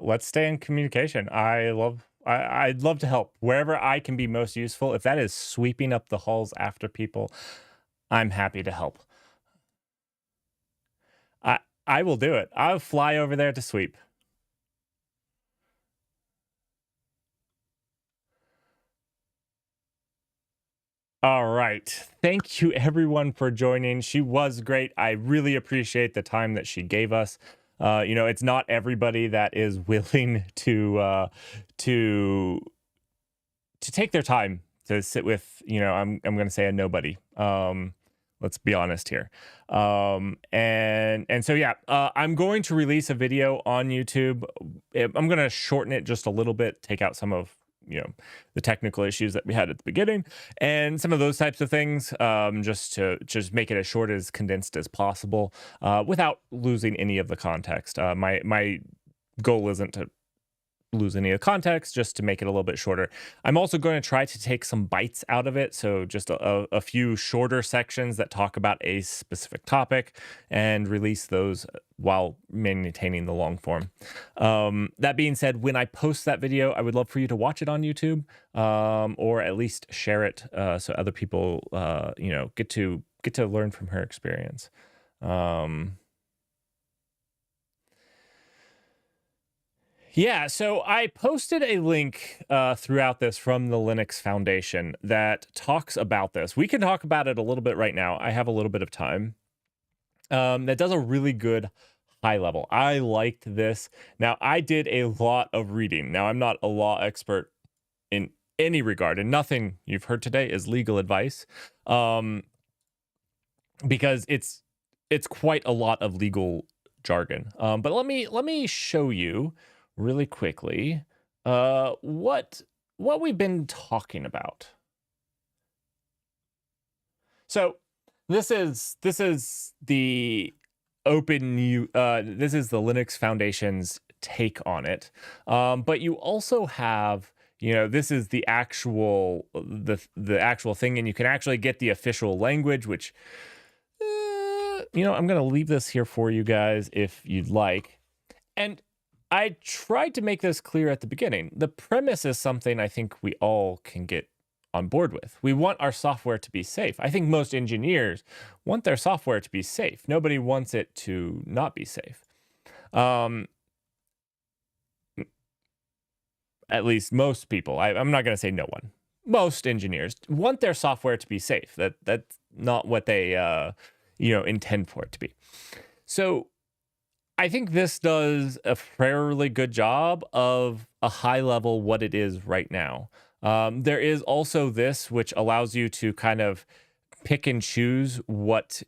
Let's stay in communication. I'd love to help wherever I can be most useful. If that is sweeping up the halls after people, I'm happy to help. I I will do it. I'll fly over there to sweep. All right. Thank you everyone for joining. She was great. I really appreciate the time that she gave us. It's not everybody that is willing to to take their time to sit with, I'm going to say a nobody. Let's be honest here. And so yeah, I'm going to release a video on YouTube. I'm going to shorten it just a little bit, take out some of the technical issues that we had at the beginning and some of those types of things, just to just make it as short, as condensed as possible, without losing any of the context. My goal isn't to lose any of the context, just to make it a little bit shorter. I'm also going to try to take some bites out of it, so just a few shorter sections that talk about a specific topic and release those while maintaining the long form. That being said, when I post that video, I would love for you to watch it on YouTube, or at least share it, so other people get to learn from her experience. Yeah, so I posted a link throughout this from the Linux Foundation that talks about this. We can talk about it a little bit right now. I have a little bit of time. That does a really good high level. I liked this. Now, I did a lot of reading. Now, I'm not a law expert in any regard, and nothing you've heard today is legal advice, because it's quite a lot of legal jargon. But let me show you really quickly what we've been talking about. So this is the this is the Linux Foundation's take on it. But you also have, this is the actual thing, and you can actually get the official language, which I'm going to leave this here for you guys if you'd like. And I tried to make this clear at the beginning. The premise is something I think we all can get on board with. We want our software to be safe. I think most engineers want their software to be safe. Nobody wants it to not be safe. At least most people. I'm not going to say no one. Most engineers want their software to be safe. That's not what they intend for it to be. So I think this does a fairly good job of a high level what it is right now. There is also this, which allows you to kind of pick and choose what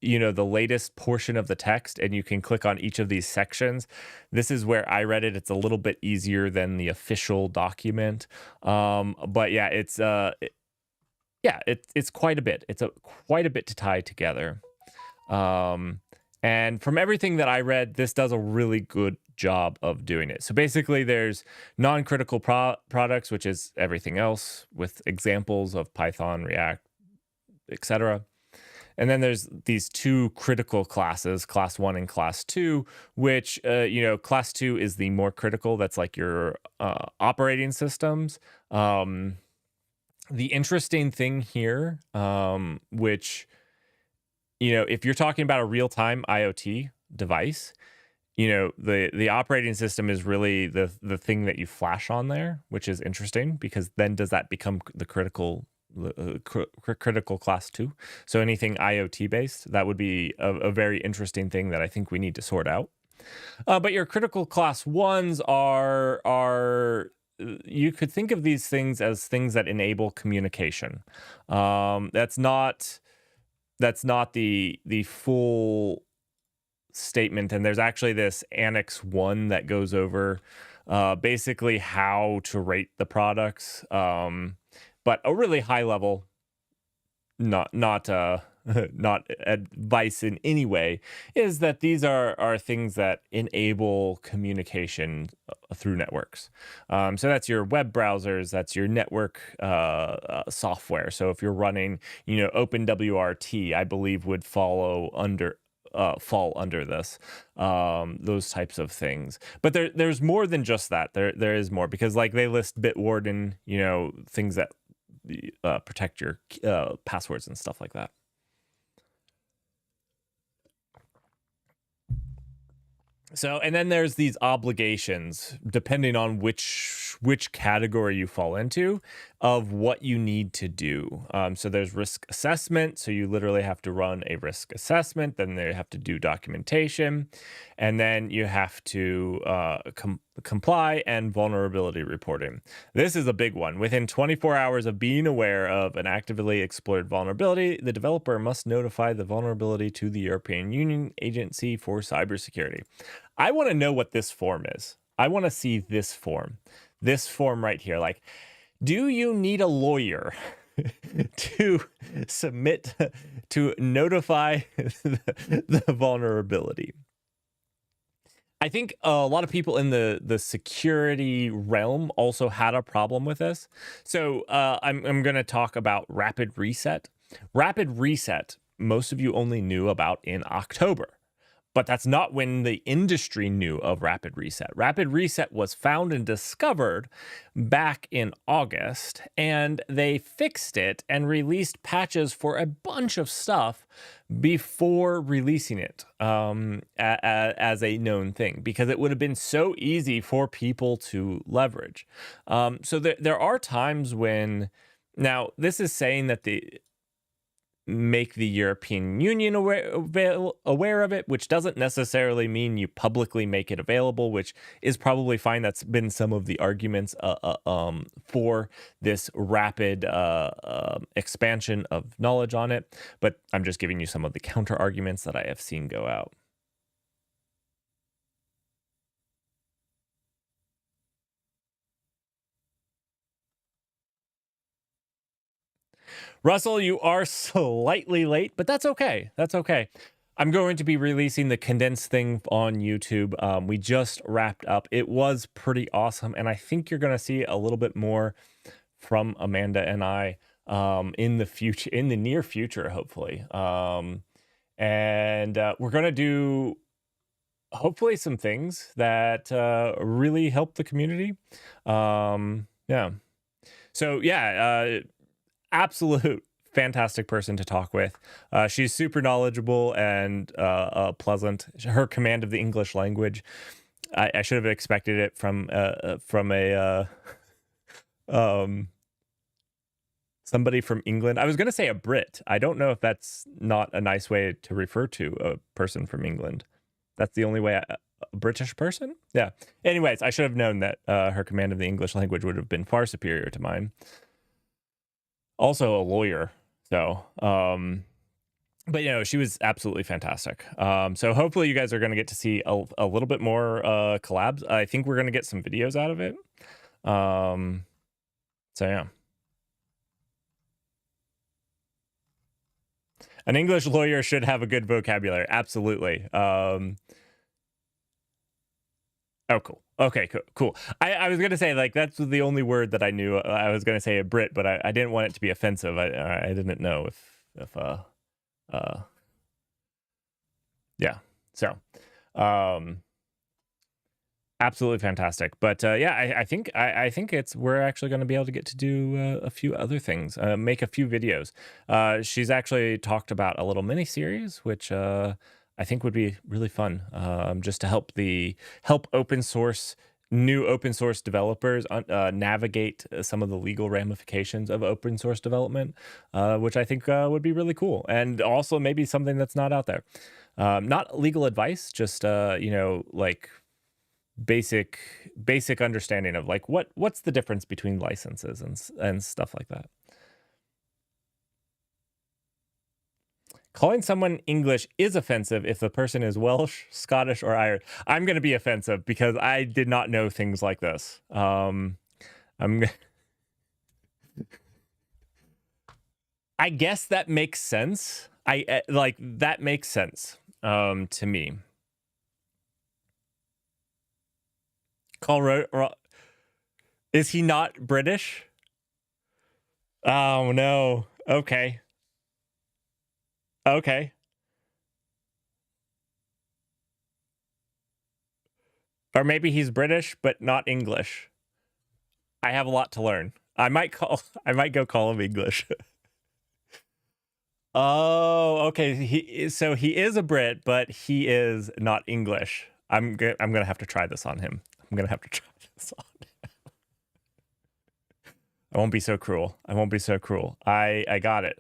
the latest portion of the text, and you can click on each of these sections. This is where I read it. It's a little bit easier than the official document. But yeah, it's quite a bit. It's quite a bit to tie together. And from everything that I read, this does a really good job of doing it. So basically, there's non-critical products, which is everything else with examples of Python, React, etc. And then there's these two critical classes, class 1 and class 2, which, class 2 is the more critical. That's like your operating systems. The interesting thing here, which, if you're talking about a real-time IoT device, the operating system is really the thing that you flash on there, which is interesting because then does that become the critical class 2? So anything IoT based, that would be a very interesting thing that I think we need to sort out. But your critical class 1s are you could think of these things as things that enable communication. That's not the full statement, and there's actually this Annex 1 that goes over basically how to rate the products, but a really high level, not not advice in any way, is that these are things that enable communication through networks. So that's your web browsers, that's your network software. So if you're running, OpenWRT, I believe would fall under this, those types of things. But there's more than just that. There is more, because like they list Bitwarden, things that protect your passwords and stuff like that. So, and then there's these obligations, depending on which category you fall into, of what you need to do. So there's risk assessment. So you literally have to run a risk assessment. Then they have to do documentation, and then you have to comply and vulnerability reporting. This is a big one. Within 24 hours of being aware of an actively exploited vulnerability, the developer must notify the vulnerability to the European Union Agency for Cybersecurity. I want to know what this form is. I want to see this form right here. Like, do you need a lawyer to submit to notify the vulnerability? I think a lot of people in the security realm also had a problem with this. So I'm going to talk about Rapid Reset. Rapid Reset, most of you only knew about in October. But that's not when the industry knew of Rapid Reset. Rapid Reset was found and discovered back in August, and they fixed it and released patches for a bunch of stuff before releasing it as a known thing, because it would have been so easy for people to leverage. So there are times when, now this is saying that make the European Union aware of it, which doesn't necessarily mean you publicly make it available, which is probably fine. That's been some of the arguments for this rapid expansion of knowledge on it. But I'm just giving you some of the counter arguments that I have seen go out. Russell, you are slightly late, but that's okay. That's okay. I'm going to be releasing the condensed thing on YouTube. We just wrapped up. It was pretty awesome, and I think you're going to see a little bit more from Amanda and I in the near future, hopefully. And we're going to do hopefully some things that really help the community. Yeah. So yeah. Absolute fantastic person to talk with. She's super knowledgeable and pleasant. Her command of the English language, I should have expected it from a somebody from England. I was going to say a Brit. I don't know if that's not a nice way to refer to a person from England. That's the only way. A British person? Yeah. Anyways, I should have known that her command of the English language would have been far superior to mine. Also a lawyer. So, but she was absolutely fantastic. So hopefully you guys are going to get to see a little bit more collabs. I think we're going to get some videos out of it. Um, so yeah, an English lawyer should have a good vocabulary. Absolutely. Oh, cool. Okay, cool. I was gonna say like that's the only word that I knew. I was gonna say a Brit, but I didn't want it to be offensive. I didn't know if uh yeah. So um absolutely fantastic. But yeah, I think it's we're actually going to be able to get to do a few other things, make a few videos. She's actually talked about a little mini series, which I think would be really fun, just to help new open source developers navigate some of the legal ramifications of open source development, which I think would be really cool, and also maybe something that's not out there. Not legal advice, just like basic understanding of like what's the difference between licenses and stuff like that. Calling someone English is offensive if the person is Welsh, Scottish, or Irish. I'm going to be offensive because I did not know things like this. I'm I guess that makes sense. I like that makes sense to me. Is he not British? Oh no. Okay. Okay. Or maybe he's British but not English. I have a lot to learn. I might go call him English. Oh, okay. He is a Brit, but he is not English. I'm gonna have to try this on him. I'm gonna have to try this on him. I won't be so cruel. I won't be so cruel. I got it.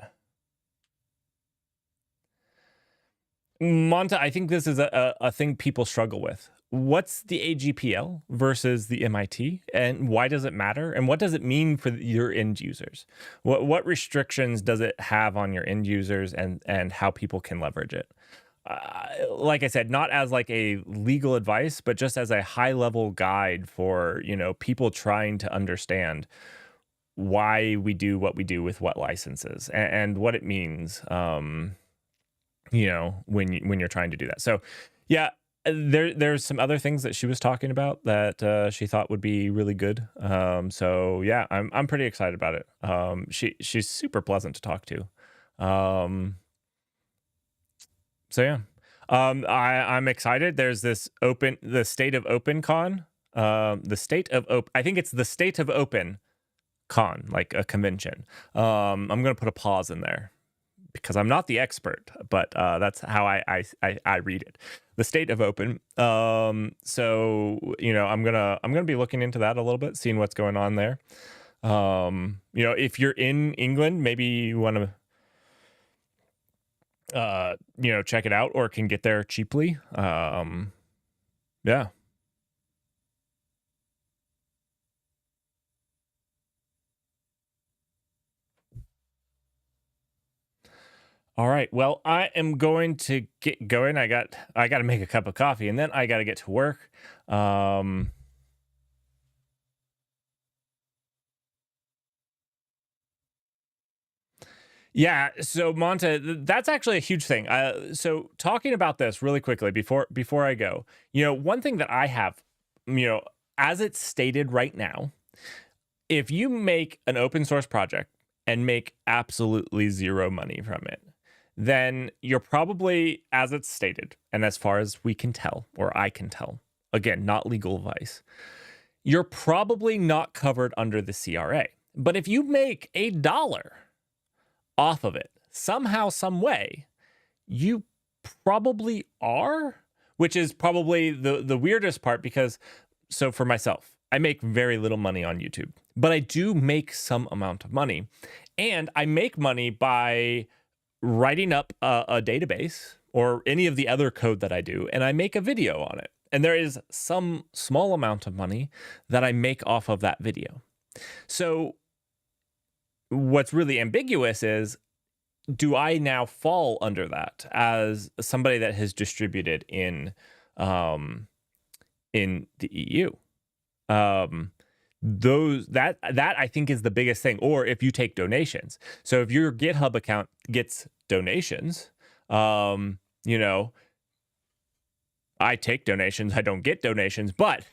Monta, I think this is a thing people struggle with. What's the AGPL versus the MIT, and why does it matter? And what does it mean for your end users? What restrictions does it have on your end users, and how people can leverage it? Like I said, not as like a legal advice, but just as a high level guide for people trying to understand why we do what we do with what licenses and what it means. When you're trying to do that. So, yeah, there's some other things that she was talking about that she thought would be really good. So yeah, I'm pretty excited about it. She's super pleasant to talk to. So yeah, I'm excited. There's the state of open con, the state of open. I think it's the state of open con, like a convention. I'm gonna put a pause in there because I'm not the expert, but that's how I read it. The state of open. So I'm gonna be looking into that a little bit, seeing what's going on there. If you're in England, maybe you want to check it out or can get there cheaply. Yeah. All right. Well, I am going to get going. I got to make a cup of coffee and then I got to get to work. Yeah, so Monta, that's actually a huge thing. So talking about this really quickly before I go, one thing that I have, as it's stated right now, if you make an open source project and make absolutely zero money from it, then you're probably, as it's stated, and as far as we can tell, or I can tell, again, not legal advice, you're probably not covered under the CRA. But if you make $1 off of it somehow, some way, you probably are, which is probably the weirdest part because, so for myself, I make very little money on YouTube, but I do make some amount of money, and I make money by writing up a database or any of the other code that I do, and I make a video on it. And there is some small amount of money that I make off of that video. So what's really ambiguous is do I now fall under that as somebody that has distributed um, in the EU? Um, those that I think is the biggest thing. Or if you take donations. So if your GitHub account gets donations, you know, I take donations, I don't get donations, but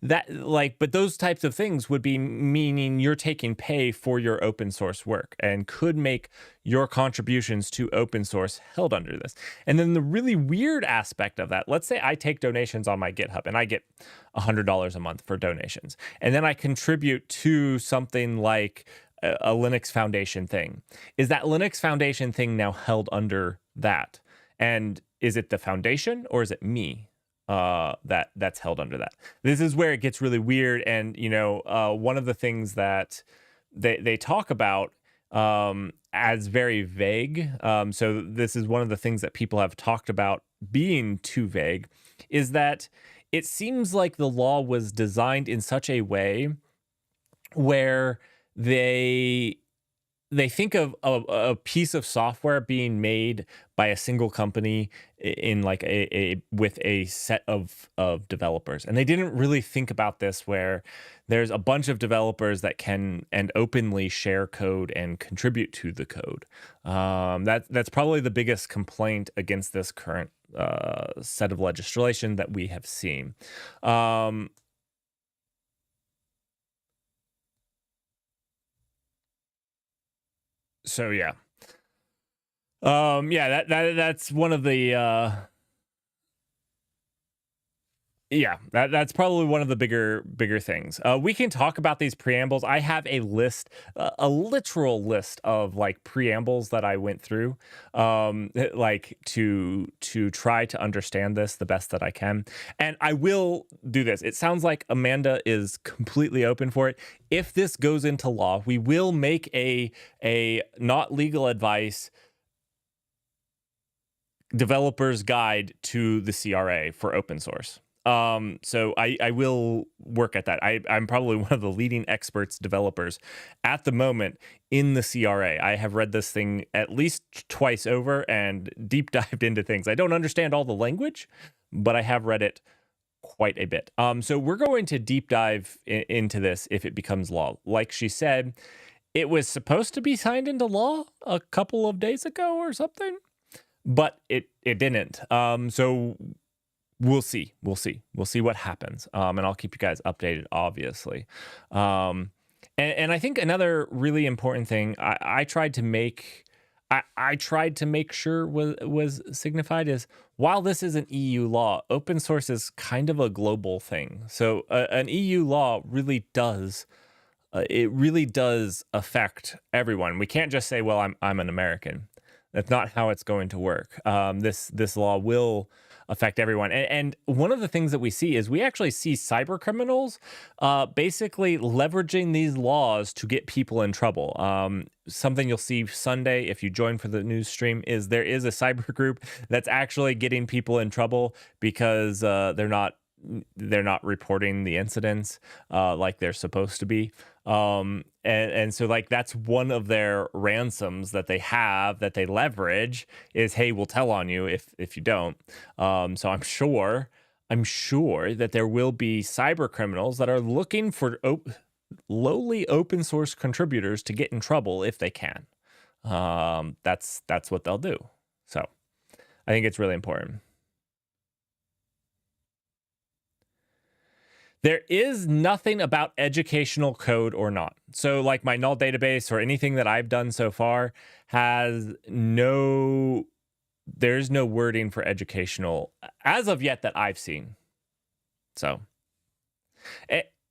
but those types of things would be meaning you're taking pay for your open source work and could make your contributions to open source held under this. And then the really weird aspect of that, let's say I take donations on my GitHub and I get $100 a month for donations, and then I contribute to something like a Linux Foundation thing. Is that Linux Foundation thing now held under that? And is it the foundation or is it me that's held under that? This is where it gets really weird. And one of the things that they talk about as very vague. So this is one of the things that people have talked about being too vague, is that it seems like the law was designed in such a way where they they think of a piece of software being made by a single company in like a with a set of developers, and they didn't really think about this where there's a bunch of developers that can and openly share code and contribute to the code. That's probably the biggest complaint against this current set of legislation that we have seen. um, so yeah. Yeah, that's one of the yeah, that's probably one of the bigger things. We can talk about these preambles. I have a list, a literal list of like preambles that I went through, like to try to understand this the best that I can. And I will do this. It sounds like Amanda is completely open for it. If this goes into law, we will make a not legal advice developer's guide to the CRA for open source. So I will work at that. I'm probably one of the leading experts developers at the moment in the CRA. I have read this thing at least twice over and deep dived into things. I don't understand all the language, but I have read it quite a bit. So we're going to deep dive into this if it becomes law. Like she said, it was supposed to be signed into law a couple of days ago or something, but it didn't. So we'll see what happens. And I'll keep you guys updated, obviously. And I think another really important thing I tried to make. I tried to make sure was signified is, while this is an EU law, open source is kind of a global thing. So an EU law really does it really does affect everyone. We can't just say, well, I'm an American. That's not how it's going to work. This law will affect everyone. And one of the things that we see is we actually see cyber criminals basically leveraging these laws to get people in trouble. Something you'll see Sunday if you join for the news stream is there is a cyber group that's actually getting people in trouble because they're not reporting the incidents like they're supposed to be. And so like that's one of their ransoms that they have that they leverage is, hey, we'll tell on you if you don't. So I'm sure that there will be cyber criminals that are looking for lowly open source contributors to get in trouble if they can. That's what they'll do. So I think it's really important. There is nothing about educational code or not. So, like my null database or anything that I've done so far has there's no wording for educational as of yet that I've seen. So,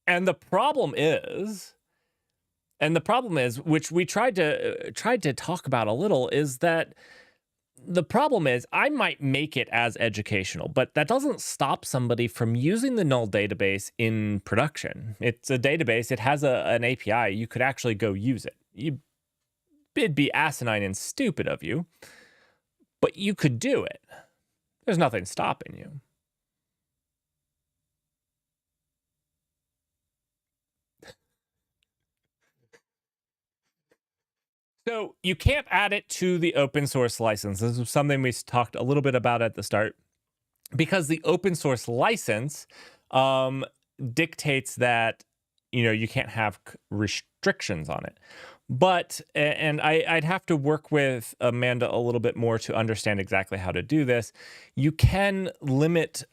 and the problem is, which we tried to talk about a little, is that the problem is I might make it as educational, but that doesn't stop somebody from using the null database in production. It's a database. It has an API. You could actually go use it. It'd be asinine and stupid of you, but you could do it. There's nothing stopping you. So you can't add it to the open source license. This is something we talked a little bit about at the start, because the open source license um, dictates that you can't have restrictions on it. But and I'd have to work with Amanda a little bit more to understand exactly how to do this. You can limit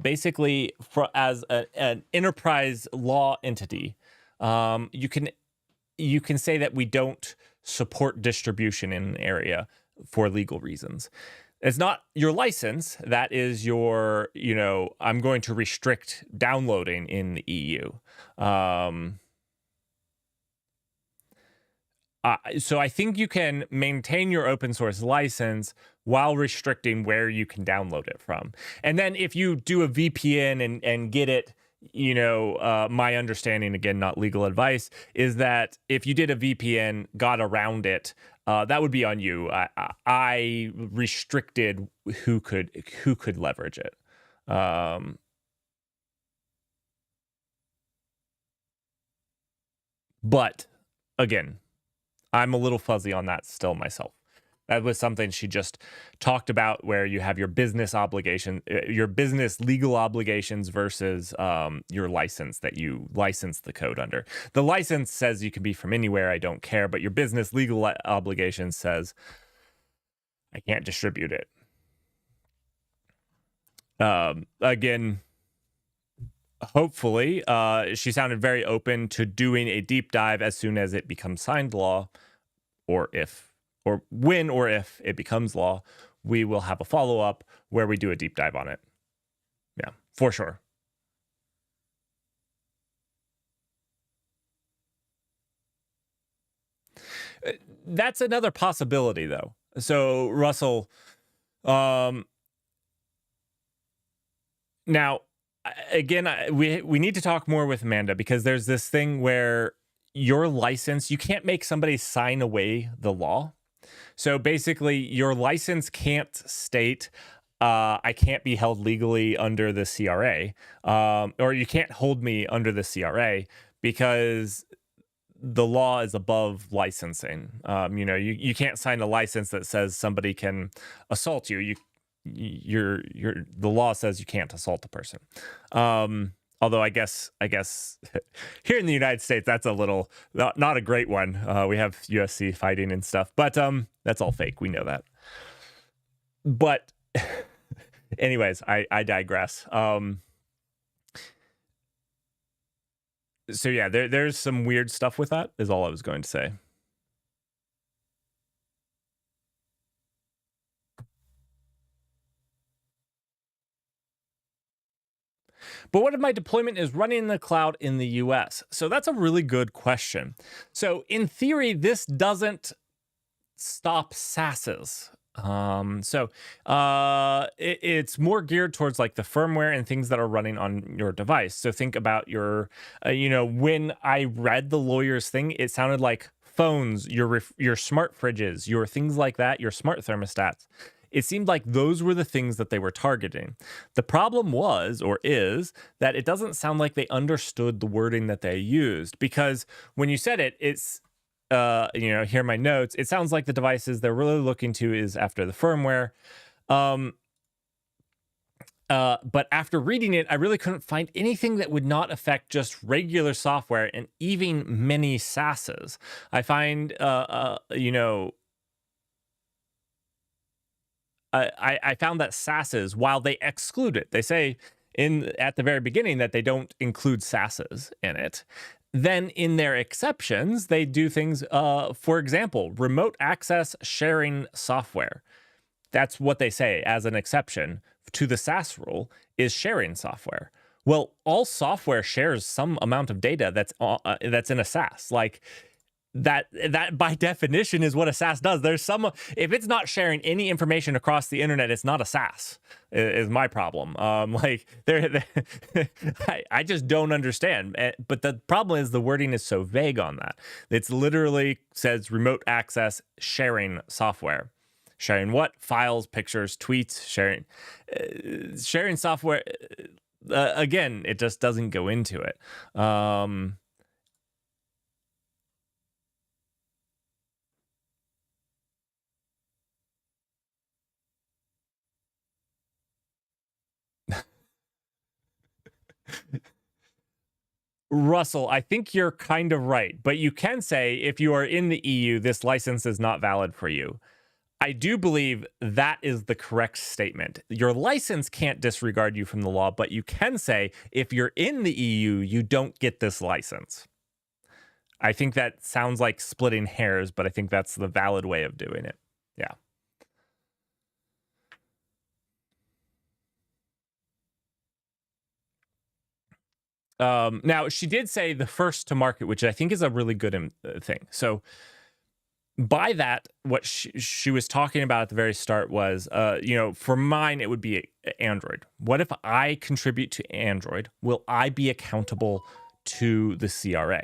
basically as an enterprise law entity. You can say that we don't support distribution in an area for legal reasons. It's not your license. That is I'm going to restrict downloading in the EU. Um, so I think you can maintain your open source license while restricting where you can download it from. And then if you do a VPN and get it, my understanding, again, not legal advice, is that if you did a VPN, got around it, that would be on you. I restricted who could leverage it. Um, but again, I'm a little fuzzy on that still myself. That was something she just talked about, where you have your business obligation, your business legal obligations versus your license that you license the code under. The license says you can be from anywhere, I don't care, but your business legal obligation says I can't distribute it. Again, hopefully, she sounded very open to doing a deep dive as soon as it becomes signed law, or if it becomes law. We will have a follow up where we do a deep dive on it. Yeah, for sure. That's another possibility, though. So, Russell, um, now, again, we need to talk more with Amanda, because there's this thing where your license, you can't make somebody sign away the law. So basically, your license can't state, I can't be held legally under the CRA, or you can't hold me under the CRA, because the law is above licensing. You can't sign a license that says somebody can assault you. The law says you can't assault a person. Although I guess here in the United States, that's a little not a great one. We have USC fighting and stuff, but that's all fake. We know that. But anyways, I digress. So yeah, there's some weird stuff with that, is all I was going to say. But what if my deployment is running in the cloud in the US? So that's a really good question. So in theory, this doesn't stop SaaSes. It's more geared towards like the firmware and things that are running on your device. So think about when I read the lawyer's thing, it sounded like phones, your smart fridges, your things like that, your smart thermostats. It seemed like those were the things that they were targeting. The problem was, or is, that it doesn't sound like they understood the wording that they used, because when you said it, it's here are my notes. It sounds like the devices they're really looking to is after the firmware. But after reading it, I really couldn't find anything that would not affect just regular software and even many SaaSes. I find, I found that SaaSes, while they exclude it, they say at the very beginning that they don't include SaaSes in it. Then in their exceptions, they do things, for example, remote access sharing software. That's what they say as an exception to the SaaS rule, is sharing software. Well, all software shares some amount of data that's in a SaaS. Like that by definition is what a SaaS does. There's if it's not sharing any information across the internet, it's not a SaaS. Is my problem. I just don't understand. But the problem is the wording is so vague on that. It's literally says remote access sharing software. Sharing what? Files, pictures, tweets, sharing software. Again, it just doesn't go into it. Russell, I think you're kind of right, but you can say if you are in the EU, this license is not valid for you. I do believe that is the correct statement. Your license can't disregard you from the law, but you can say if you're in the EU, you don't get this license. I think that sounds like splitting hairs, but I think that's the valid way of doing it. Yeah. Now, she did say the first to market, which I think is a really good thing. So, by that, what she was talking about at the very start was, for mine, it would be Android. What if I contribute to Android? Will I be accountable to the CRA?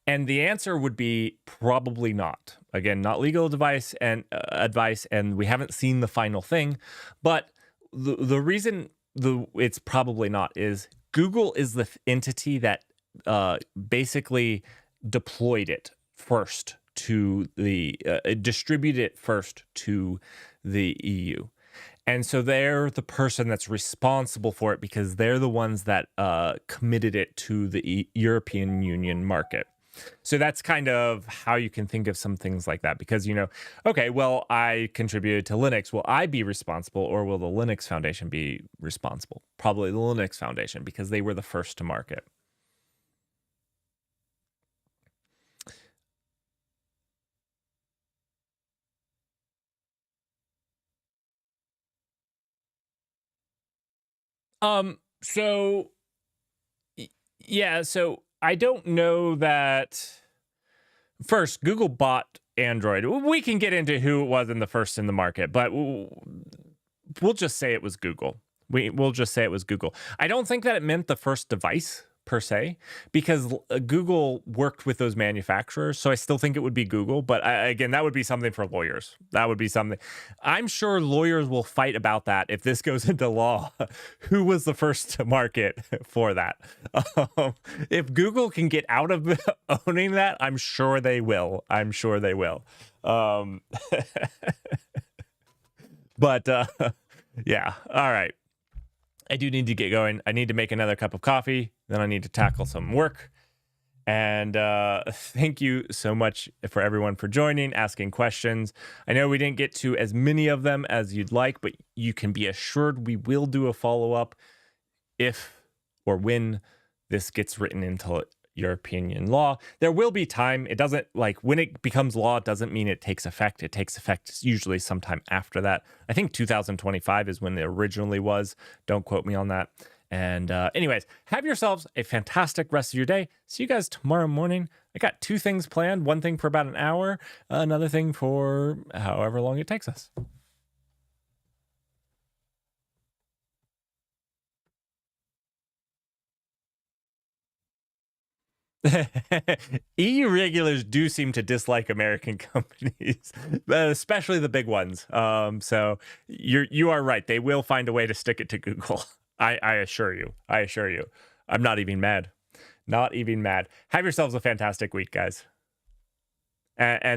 And the answer would be probably not. Again, not legal advice, and we haven't seen the final thing. But the reason it's probably not is Google is the entity that basically deployed it first to the distributed it first to the EU. And so they're the person that's responsible for it because they're the ones that committed it to the European Union market. So that's kind of how you can think of some things like that because, okay, well, I contributed to Linux. Will I be responsible or will the Linux Foundation be responsible? Probably the Linux Foundation because they were the first to market. So yeah, so I don't know that. First, Google bought Android. We can get into who it was in the first in the market, but we'll just say it was Google. We'll just say it was Google. I don't think that it meant the first device per se, because Google worked with those manufacturers. So I still think it would be Google. But again, that would be something for lawyers. That would be something. I'm sure lawyers will fight about that if this goes into law. Who was the first to market for that? If Google can get out of owning that, I'm sure they will. I'm sure they will. But yeah. All right. I do need to get going. I need to make another cup of coffee. Then I need to tackle some work. And thank you so much for everyone for joining, asking questions. I know we didn't get to as many of them as you'd like, but you can be assured we will do a follow-up if or when this gets written into European Union law. There will be time. It doesn't, like, when it becomes law, it doesn't mean it takes effect. It takes effect usually sometime after that. I think 2025 is when it originally was. Don't quote me on that. And anyways, have yourselves a fantastic rest of your day. See you guys tomorrow morning. I got 2 things planned. One thing for about an hour, another thing for however long it takes us. EU regulators do seem to dislike American companies, especially the big ones. So you are right. They will find a way to stick it to Google. I assure you. I assure you. I'm not even mad. Not even mad. Have yourselves a fantastic week, guys. And